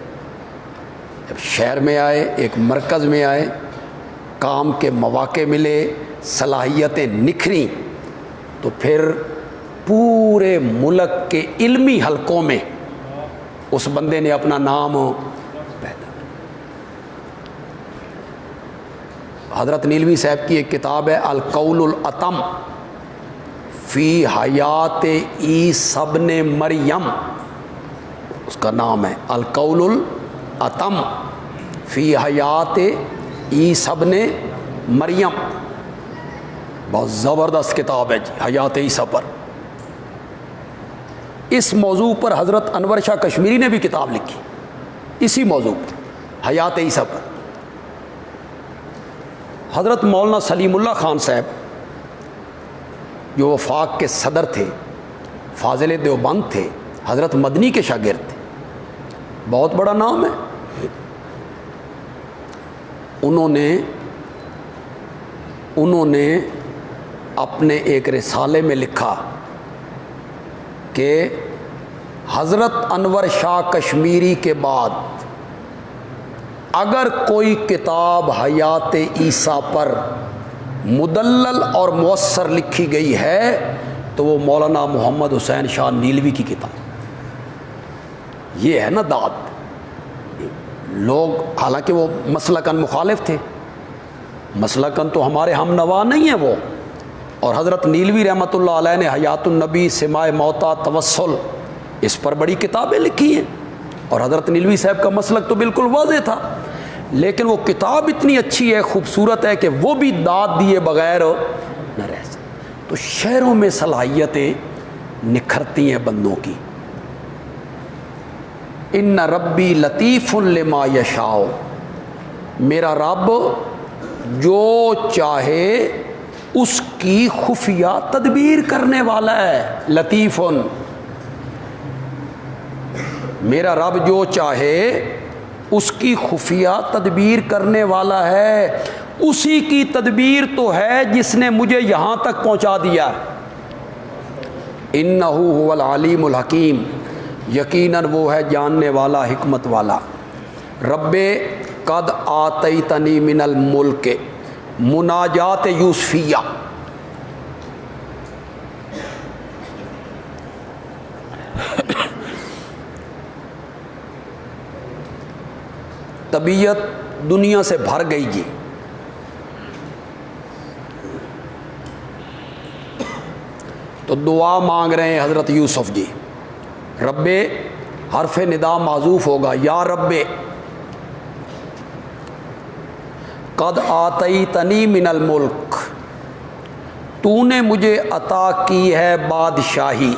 جب شہر میں آئے، ایک مرکز میں آئے، کام کے مواقع ملے، صلاحیتیں نکھریں، تو پھر پورے ملک کے علمی حلقوں میں اس بندے نے اپنا نام پیدا کیا۔ حضرت نیلوی صاحب کی ایک کتاب ہے القول الاتم فی حیات عیسی ابن مریم، اس کا نام ہے القول الاتم فی حیات عیسی ابن مریم، بہت زبردست کتاب ہے جی، حیات عیسیٰ پر۔ اس موضوع پر حضرت انور شاہ کشمیری نے بھی کتاب لکھی، اسی موضوع پر، حیات عیسیٰ پر۔ حضرت مولانا سلیم اللہ خان صاحب جو وفاق کے صدر تھے، فاضل دیوبند تھے، حضرت مدنی کے شاگرد تھے، بہت بڑا نام ہے۔ انہوں نے اپنے ایک رسالے میں لکھا کہ حضرت انور شاہ کشمیری کے بعد اگر کوئی کتاب حیات عیسیٰ پر مدلل اور مؤثر لکھی گئی ہے تو وہ مولانا محمد حسین شاہ نیلوی کی کتاب۔ یہ ہے نا داد۔ لوگ حالانکہ وہ مسلکاً مخالف تھے، مسلکاً تو ہمارے ہم نوا نہیں ہیں وہ، اور حضرت نیلوی رحمۃ اللہ علیہ نے حیات النبی، سماع موتا، توسل، اس پر بڑی کتابیں لکھی ہیں، اور حضرت نیلوی صاحب کا مسلک تو بالکل واضح تھا، لیکن وہ کتاب اتنی اچھی ہے، خوبصورت ہے کہ وہ بھی داد دیے بغیر نہ رہ سکتے۔ تو شہروں میں صلاحیتیں نکھرتی ہیں بندوں کی۔ ان ربی لطیف لما یشاء، میرا رب جو چاہے اس کی خفیہ تدبیر کرنے والا ہے۔ لطیف، میرا رب جو چاہے اس کی خفیہ تدبیر کرنے والا ہے۔ اسی کی تدبیر تو ہے جس نے مجھے یہاں تک پہنچا دیا۔ انہ هو العلیم الحکیم، یقیناً وہ ہے جاننے والا، حکمت والا۔ رب قد آتیتنی من الملک، مناجات یوسفیہ۔ طبیعت دنیا سے بھر گئی جی، تو دعا مانگ رہے ہیں حضرت یوسف جی۔ رب، حرف ندا معذوف ہوگا، یا رب قد آتیتنی من الملک، تو نے مجھے عطا کی ہے بادشاہی،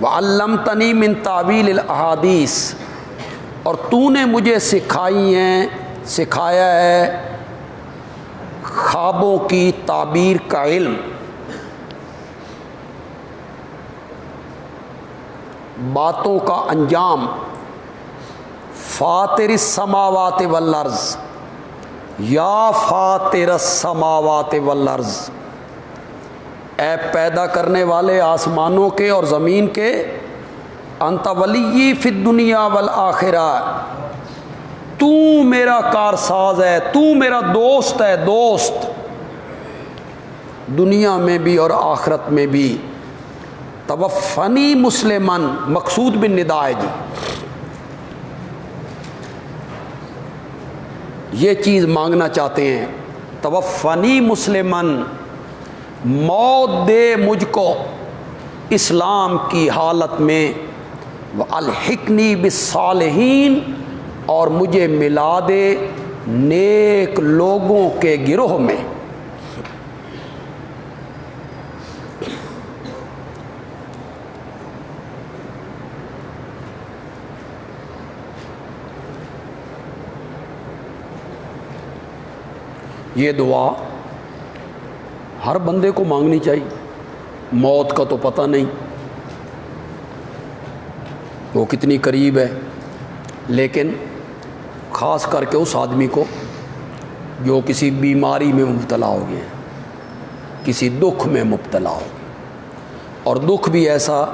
وعلمتنی من تعویل الاحادیث، اور تو نے مجھے سکھایا ہے خوابوں کی تعبیر کا علم، باتوں کا انجام۔ فاطر السماوات والارض، یا فاطر السماوات والارض، اے پیدا کرنے والے آسمانوں کے اور زمین کے، انت ولی فی الدنیا والآخرہ، تو میرا کارساز ہے، تو میرا دوست ہے، دوست دنیا میں بھی اور آخرت میں بھی۔ توفنی مسلمن، مقصود بن ندا ہے جی، یہ چیز مانگنا چاہتے ہیں۔ توفنی مسلمن، موت دے مجھ کو اسلام کی حالت میں، والحقنی بالصالحین، اور مجھے ملا دے نیک لوگوں کے گروہ میں۔ یہ دعا ہر بندے کو مانگنی چاہیے۔ موت کا تو پتہ نہیں وہ کتنی قریب ہے، لیکن خاص کر کے اس آدمی کو جو کسی بیماری میں مبتلا ہو گیا، کسی دکھ میں مبتلا ہو گیا، اور دکھ بھی ایسا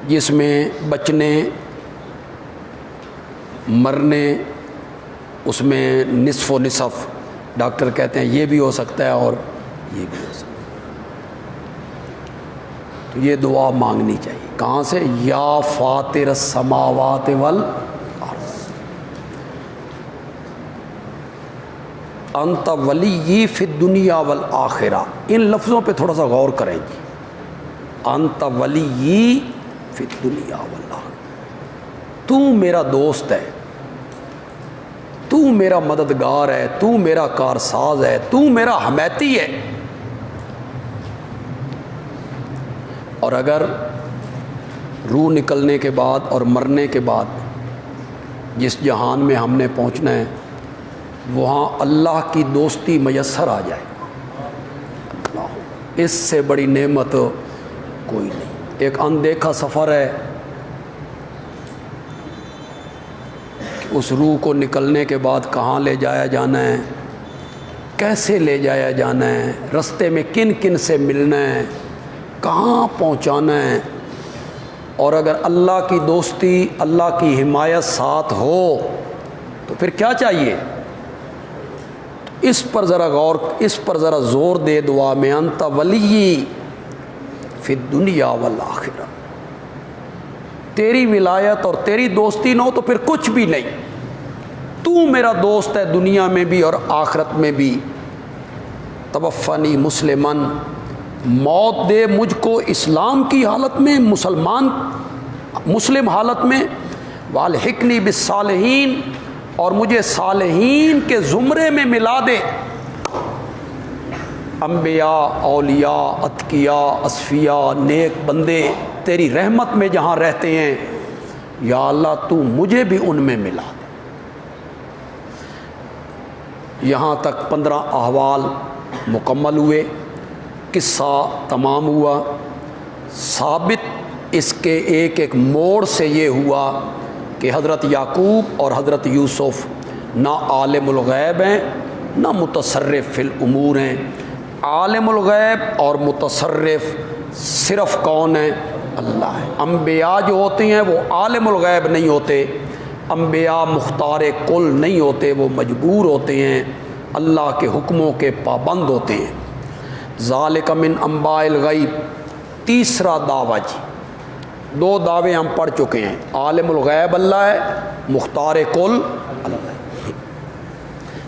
جس میں بچنے مرنے اس میں نصف و نصف، ڈاکٹر کہتے ہیں یہ بھی ہو سکتا ہے اور یہ بھی ہو سکتا ہے، تو یہ دعا مانگنی چاہیے۔ کہاں سے؟ یا فاطر السماوات والارض انت ولی فی الدنیا والآخرہ، ان لفظوں پہ تھوڑا سا غور کریں جی۔ انت ولی فی الدنیا والآخرہ، تو میرا دوست ہے، تو میرا مددگار ہے، تو میرا کارساز ہے، تو میرا حمایتی ہے۔ اور اگر روح نکلنے کے بعد اور مرنے کے بعد جس جہان میں ہم نے پہنچنا ہے وہاں اللہ کی دوستی میسر آ جائے، اس سے بڑی نعمت کوئی نہیں۔ ایک اندیکھا سفر ہے کہ اس روح کو نکلنے کے بعد کہاں لے جایا جانا ہے، کیسے لے جایا جانا ہے، رستے میں کن کن سے ملنا ہے، کہاں پہنچانا ہے۔ اور اگر اللہ کی دوستی، اللہ کی حمایت ساتھ ہو تو پھر کیا چاہیے؟ اس پر ذرا غور، اس پر ذرا زور دے دعا میں، انت ولی فی الدنیا والآخرہ، تیری ولایت اور تیری دوستی نہ ہو تو پھر کچھ بھی نہیں، تو میرا دوست ہے دنیا میں بھی اور آخرت میں بھی۔ توفنی مسلمن، موت دے مجھ کو اسلام کی حالت میں، مسلم حالت میں، والحقنی بالصالحین، اور مجھے صالحین کے زمرے میں ملا دے۔ انبیاء، اولیاء، اتقیاء، اصفیاء، نیک بندے تیری رحمت میں جہاں رہتے ہیں، یا اللہ تو مجھے بھی ان میں ملا دے۔ یہاں تک 15 احوال مکمل ہوئے، قصہ تمام ہوا۔ ثابت اس کے ایک ایک موڑ سے یہ ہوا کہ حضرت یعقوب اور حضرت یوسف نہ عالم الغیب ہیں نہ متصرف فی الامور ہیں۔ عالم الغیب اور متصرف صرف کون ہے؟ اللہ ہے۔ انبیاء جو ہوتے ہیں وہ عالم الغیب نہیں ہوتے، انبیاء مختار کل نہیں ہوتے، وہ مجبور ہوتے ہیں، اللہ کے حکموں کے پابند ہوتے ہیں۔ ذالک من انباء الغیب، تیسرا دعویٰ جی۔ 2 دعوے ہم پڑھ چکے ہیں، عالم الغیب اللہ ہے، مختار کل اللہ ہے۔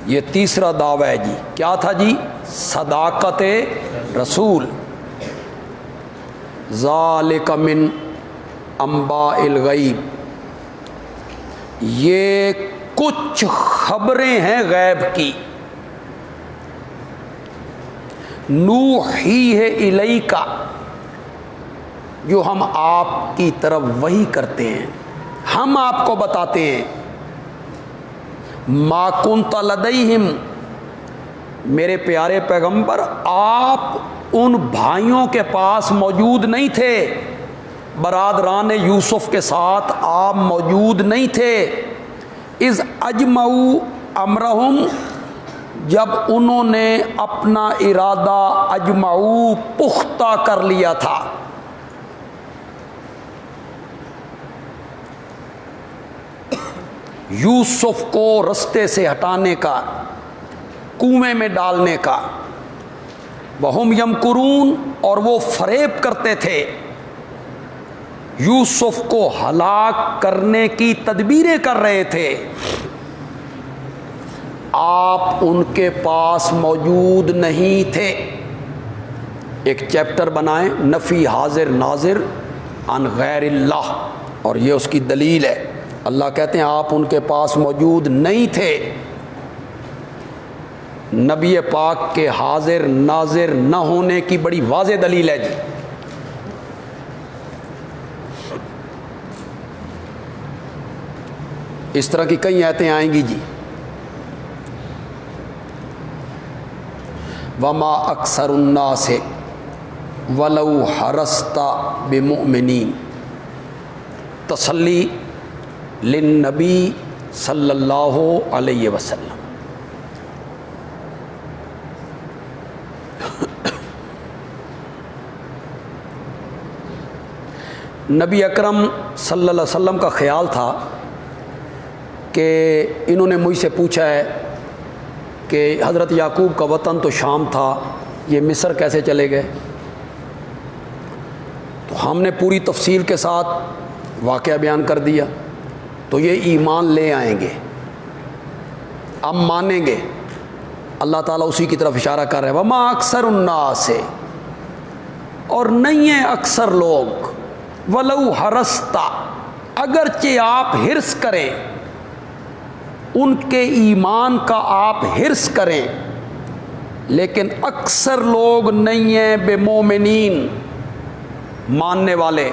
یہ تیسرا دعویٰ ہے جی، کیا تھا جی؟ صداقت رسول۔ ذالک من انباء الغیب، یہ کچھ خبریں ہیں غیب کی، نوحیہ الیک، جو ہم آپ کی طرف وحی کرتے ہیں، ہم آپ کو بتاتے ہیں۔ ما کنت لدیہم، میرے پیارے پیغمبر آپ ان بھائیوں کے پاس موجود نہیں تھے، برادران یوسف کے ساتھ آپ موجود نہیں تھے۔ اذ اجمعوا امرہم، جب انہوں نے اپنا ارادہ اجمعوا پختہ کر لیا تھا۔ یوسف کو رستے سے ہٹانے کا، کنویں میں ڈالنے کا۔ وہم یمکرون، اور وہ فریب کرتے تھے، یوسف کو ہلاک کرنے کی تدبیریں کر رہے تھے۔ آپ ان کے پاس موجود نہیں تھے۔ ایک چیپٹر بنائیں، نفی حاضر ناظر عن غیر اللہ، اور یہ اس کی دلیل ہے۔ اللہ کہتے ہیں آپ ان کے پاس موجود نہیں تھے۔ نبی پاک کے حاضر ناظر نہ ہونے کی بڑی واضح دلیل ہے جی۔ اس طرح کی کئی آیتیں آئیں گی جی۔ وما اکثر الناس ولو حرصت بمؤمنین، تسلی للنبی صلی اللہ علیہ وسلم۔ نبی اکرم صلی اللہ علیہ وسلم کا خیال تھا کہ کہ انہوں نے مجھ سے پوچھا ہے کہ حضرت یعقوب کا وطن تو شام تھا، یہ مصر کیسے چلے گئے؟ تو ہم نے پوری تفصیل کے ساتھ واقعہ بیان کر دیا، تو یہ ایمان لے آئیں گے، اب مانیں گے۔ اللہ تعالیٰ اسی کی طرف اشارہ کر رہے ہیں، وما اکثر الناس، اور نہیں ہیں اکثر لوگ، ولو حرستا، اگرچہ آپ حرص کریں، ان کے ایمان کا آپ حرص کریں، لیکن اکثر لوگ نہیں ہیں بے مومنین، ماننے والے۔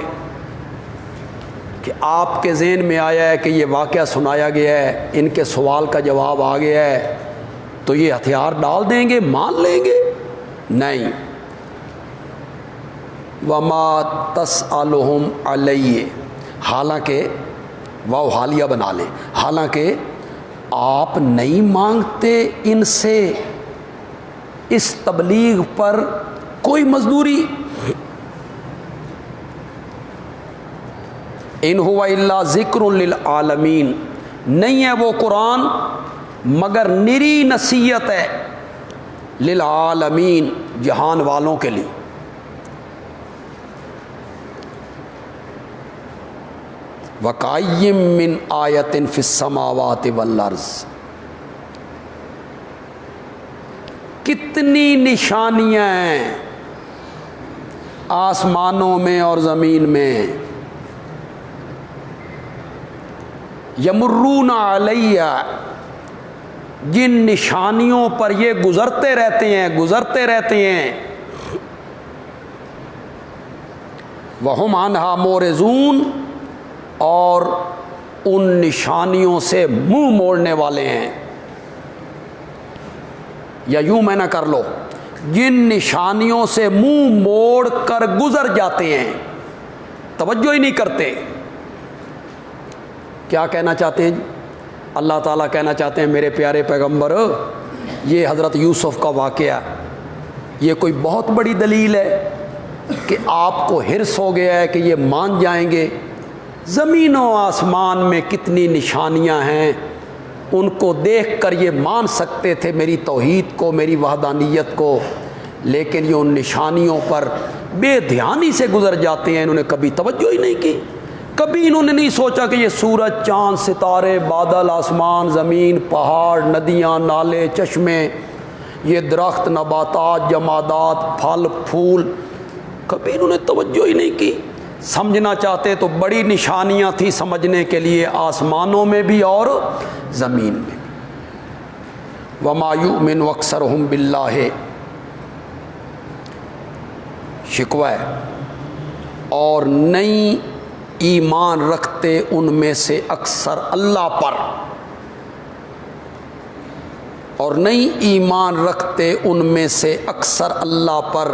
کہ آپ کے ذہن میں آیا ہے کہ یہ واقعہ سنایا گیا ہے، ان کے سوال کا جواب آ گیا ہے، تو یہ ہتھیار ڈال دیں گے، مان لیں گے؟ نہیں۔ وما تسألہم علیہ، حالانکہ واو حالیہ بنا لیں، حالانکہ آپ نہیں مانگتے ان سے اس تبلیغ پر کوئی مزدوری۔ ان ہوا الا ذکر للعالمین، نہیں ہے وہ قرآن مگر نری نصیحت ہے، للعالمین، جہان والوں کے لیے۔ وَكَأَيٍّ مِّنْ آیَةٍ فِي السَّمَاوَاتِ وَالْأَرْضِ، کتنی نشانیاں ہیں آسمانوں میں اور زمین میں، یمرون علیہ، جن نشانیوں پر یہ گزرتے رہتے ہیں، وہم عنہا معرضون، اور ان نشانیوں سے منہ موڑنے والے ہیں۔ یا یوں میں نہ کر لو، جن نشانیوں سے منہ موڑ کر گزر جاتے ہیں، توجہ ہی نہیں کرتے۔ کیا کہنا چاہتے ہیں؟ اللہ تعالیٰ کہنا چاہتے ہیں میرے پیارے پیغمبر، یہ حضرت یوسف کا واقعہ یہ کوئی بہت بڑی دلیل ہے کہ آپ کو حرص ہو گیا ہے کہ یہ مان جائیں گے؟ زمین و آسمان میں کتنی نشانیاں ہیں، ان کو دیکھ کر یہ مان سکتے تھے میری توحید کو، میری وحدانیت کو، لیکن یہ ان نشانیوں پر بے دھیانی سے گزر جاتے ہیں، انہوں نے کبھی توجہ ہی نہیں کی۔ کبھی انہوں نے نہیں سوچا کہ یہ سورج، چاند، ستارے، بادل، آسمان، زمین، پہاڑ، ندیاں، نالے، چشمے، یہ درخت، نباتات، جمادات، پھل پھول، کبھی انہوں نے توجہ ہی نہیں کی۔ سمجھنا چاہتے تو بڑی نشانیاں تھیں سمجھنے کے لیے، آسمانوں میں بھی اور زمین میں بھی۔ وما یؤمن اکثرہم باللہ، شکوہ ہے، اور نہیں ایمان رکھتے ان میں سے اکثر اللہ پر، اور نہیں ایمان رکھتے ان میں سے اکثر اللہ پر،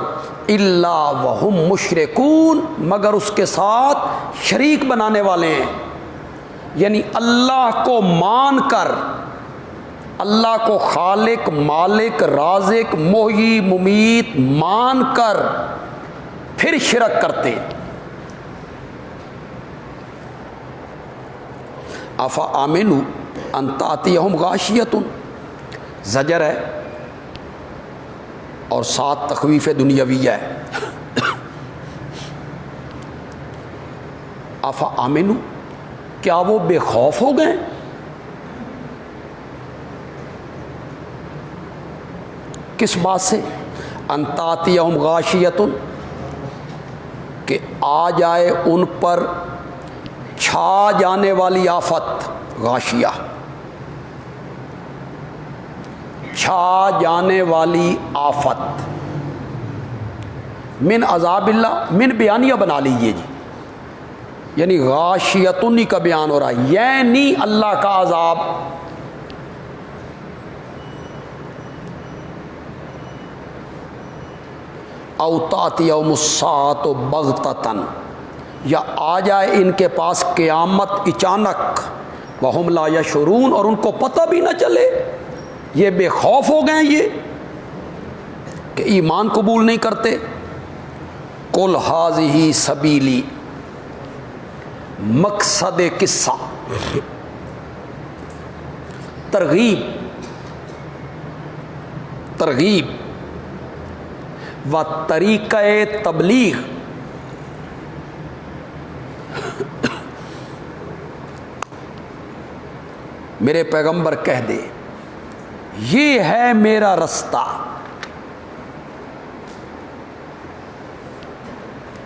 الا وہم مشرکون، مگر اس کے ساتھ شریک بنانے والے ہیں۔ یعنی اللہ کو مان کر، اللہ کو خالق، مالک، رازق، محیی، ممیت مان کر پھر شرک کرتے ہیں۔ افا آمنوا ان تأتیہم غاشیۃ، زجر ہے اور ساتھ تخویف دنیاویہ ہے۔ افا آمنوا، کیا وہ بے خوف ہو گئے؟ کس بات سے؟ ان تأتیہم غاشیۃ، کہ آ جائے ان پر چھا جانے والی آفت، غاشیہ، چھا جانے والی آفت، من عذاب اللہ، من بیانیہ بنا لیجئے جی، یعنی غاشیتن کا بیان ہو رہا ہے، یعنی اللہ کا عذاب۔ او تأتیہم الساعۃ بغتۃ، یا آ جائے ان کے پاس قیامت اچانک، وہم لا یشعرون، اور ان کو پتہ بھی نہ چلے، یہ بے خوف ہو گئے یہ کہ ایمان قبول نہیں کرتے۔ قل ھذہ سبیلی، مقصد قصہ ترغیب و طریقہ تبلیغ، میرے پیغمبر کہہ دے یہ ہے میرا رستہ،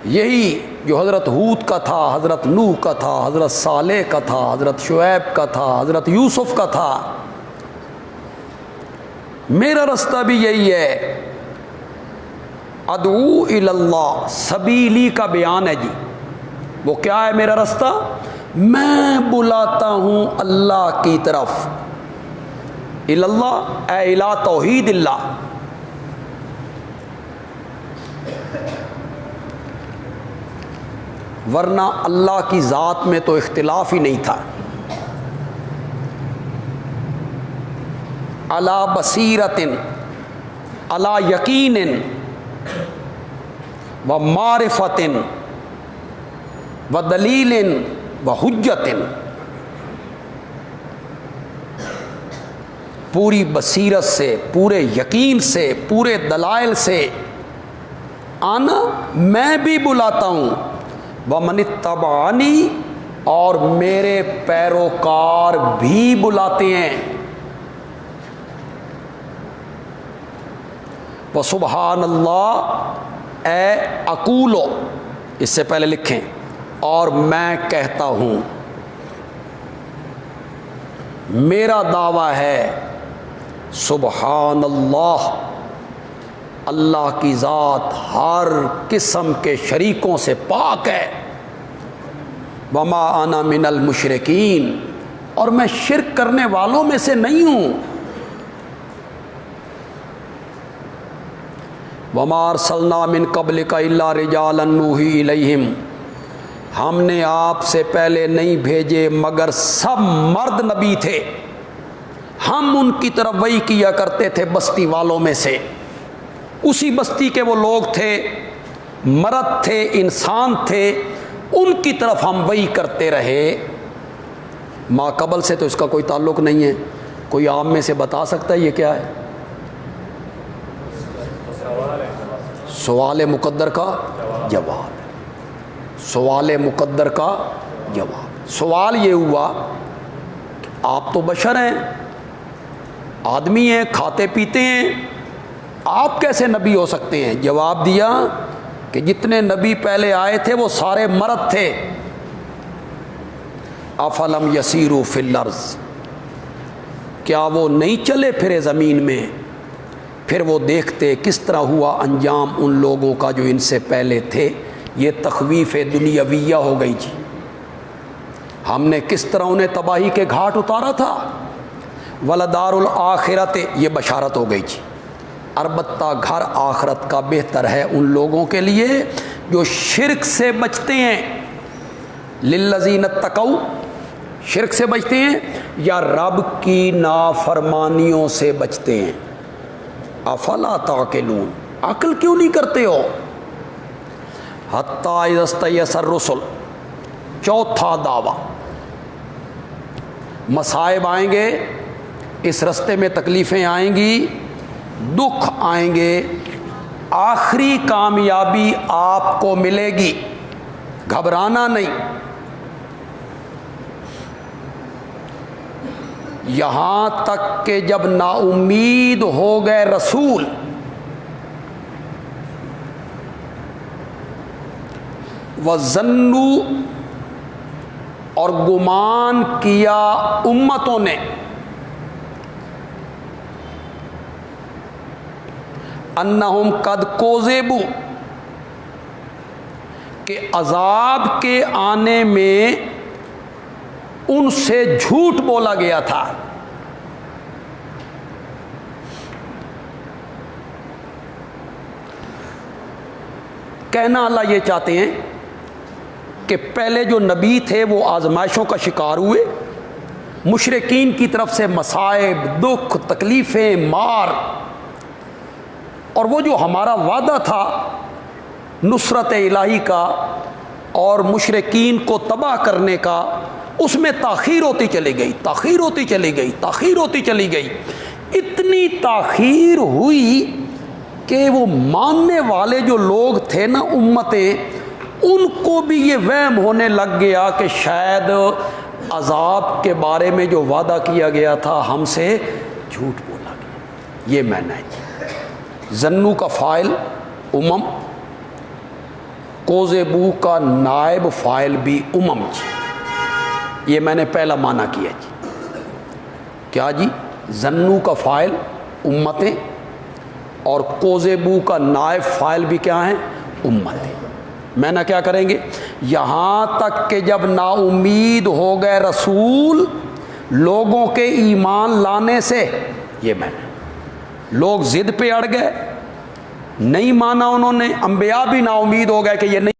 یہی جو حضرت ہود کا تھا، حضرت نوح کا تھا، حضرت صالح کا تھا، حضرت شعیب کا تھا، حضرت یوسف کا تھا، میرا رستہ بھی یہی ہے۔ ادعو الی اللہ، سبیلی کا بیان ہے جی، وہ کیا ہے میرا رستہ؟ میں بلاتا ہوں اللہ کی طرف، الی اللہ اے الی توحید اللہ، ورنہ اللہ کی ذات میں تو اختلاف ہی نہیں تھا۔ علی بصیرۃ، علی یقین و معرفۃ و دلیل و حجت، پوری بصیرت سے، پورے یقین سے، پورے دلائل سے آنا میں بھی بلاتا ہوں، وَمَنِ اتَّبَعَنِی، اور میرے پیروکار بھی بلاتے ہیں، وَسُبْحَانَ اللَّہ اے اقولو، اس سے پہلے لکھیں اور میں کہتا ہوں، میرا دعویٰ ہے سبحان اللہ، اللہ کی ذات ہر قسم کے شریکوں سے پاک ہے، وما انا من المشرکین، اور میں شرک کرنے والوں میں سے نہیں ہوں، وما ارسلنا من قبلک الا رجالا نوحی الیہم، ہم نے آپ سے پہلے نہیں بھیجے مگر سب مرد نبی تھے، ہم ان کی طرف وحی کیا کرتے تھے بستی والوں میں سے، اسی بستی کے وہ لوگ تھے، مرد تھے، انسان تھے، ان کی طرف ہم وحی کرتے رہے۔ ما قبل سے تو اس کا کوئی تعلق نہیں ہے، کوئی عام میں سے بتا سکتا ہے یہ کیا ہے؟ سوال مقدر کا جواب، سوال مقدر کا جواب۔ سوال یہ ہوا کہ آپ تو بشر ہیں، آدمی ہیں، کھاتے پیتے ہیں، آپ کیسے نبی ہو سکتے ہیں؟ جواب دیا کہ جتنے نبی پہلے آئے تھے وہ سارے مرد تھے۔ افلم یسیروا فی الارض، کیا وہ نہیں چلے پھرے زمین میں، پھر وہ دیکھتے کس طرح ہوا انجام ان لوگوں کا جو ان سے پہلے تھے۔ یہ تخویف دنیاویہ ہو گئی جی، ہم نے کس طرح انہیں تباہی کے گھاٹ اتارا تھا۔ ولدار الآخرت، یہ بشارت ہو گئی جی، البتہ گھر آخرت کا بہتر ہے ان لوگوں کے لیے جو شرک سے بچتے ہیں، للذین اتقوا، شرک سے بچتے ہیں یا رب کی نافرمانیوں سے بچتے ہیں۔ افلا تعقلون، عقل کیوں نہیں کرتے ہو؟ حتی اذا استیأس الرسل، چوتھا دعویٰ، مصائب آئیں گے، اس رستے میں تکلیفیں آئیں گی، دکھ آئیں گے، آخری کامیابی آپ کو ملے گی، گھبرانا نہیں۔ یہاں تک کہ جب نا امید ہو گئے رسول، وَظَنُّوا، اور گمان کیا امتوں نے، انہم قد کوذبوا، کہ عذاب کے آنے میں ان سے جھوٹ بولا گیا تھا۔ کہنا اللہ یہ چاہتے ہیں کہ پہلے جو نبی تھے وہ آزمائشوں کا شکار ہوئے، مشرکین کی طرف سے مصائب، دکھ، تکلیفیں، مار، اور وہ جو ہمارا وعدہ تھا نصرت الہی کا اور مشرکین کو تباہ کرنے کا، اس میں تاخیر ہوتی چلی گئی، تاخیر ہوتی چلی گئی، تاخیر ہوتی چلی گئی، اتنی تاخیر ہوئی کہ وہ ماننے والے جو لوگ تھے نا امتیں، ان کو بھی یہ وہم ہونے لگ گیا کہ شاید عذاب کے بارے میں جو وعدہ کیا گیا تھا ہم سے جھوٹ بولا گیا۔ یہ معنی ہے جی۔ ظنوا کا فاعل امم، کوذبوا کا نائب فاعل بھی امم جی۔ یہ میں نے پہلا معنی کیا جی۔ کیا جی؟ ظنوا کا فاعل امتیں اور کوذبوا کا نائب فاعل بھی کیا ہیں؟ امتیں۔ میں نہ کیا کریں گے؟ یہاں تک کہ جب نا امید ہو گئے رسول لوگوں کے ایمان لانے سے، یہ میں نے لوگ ضد پہ اڑ گئے، نہیں مانا انہوں نے، انبیاء بھی نا امید ہو گئے کہ یہ نہیں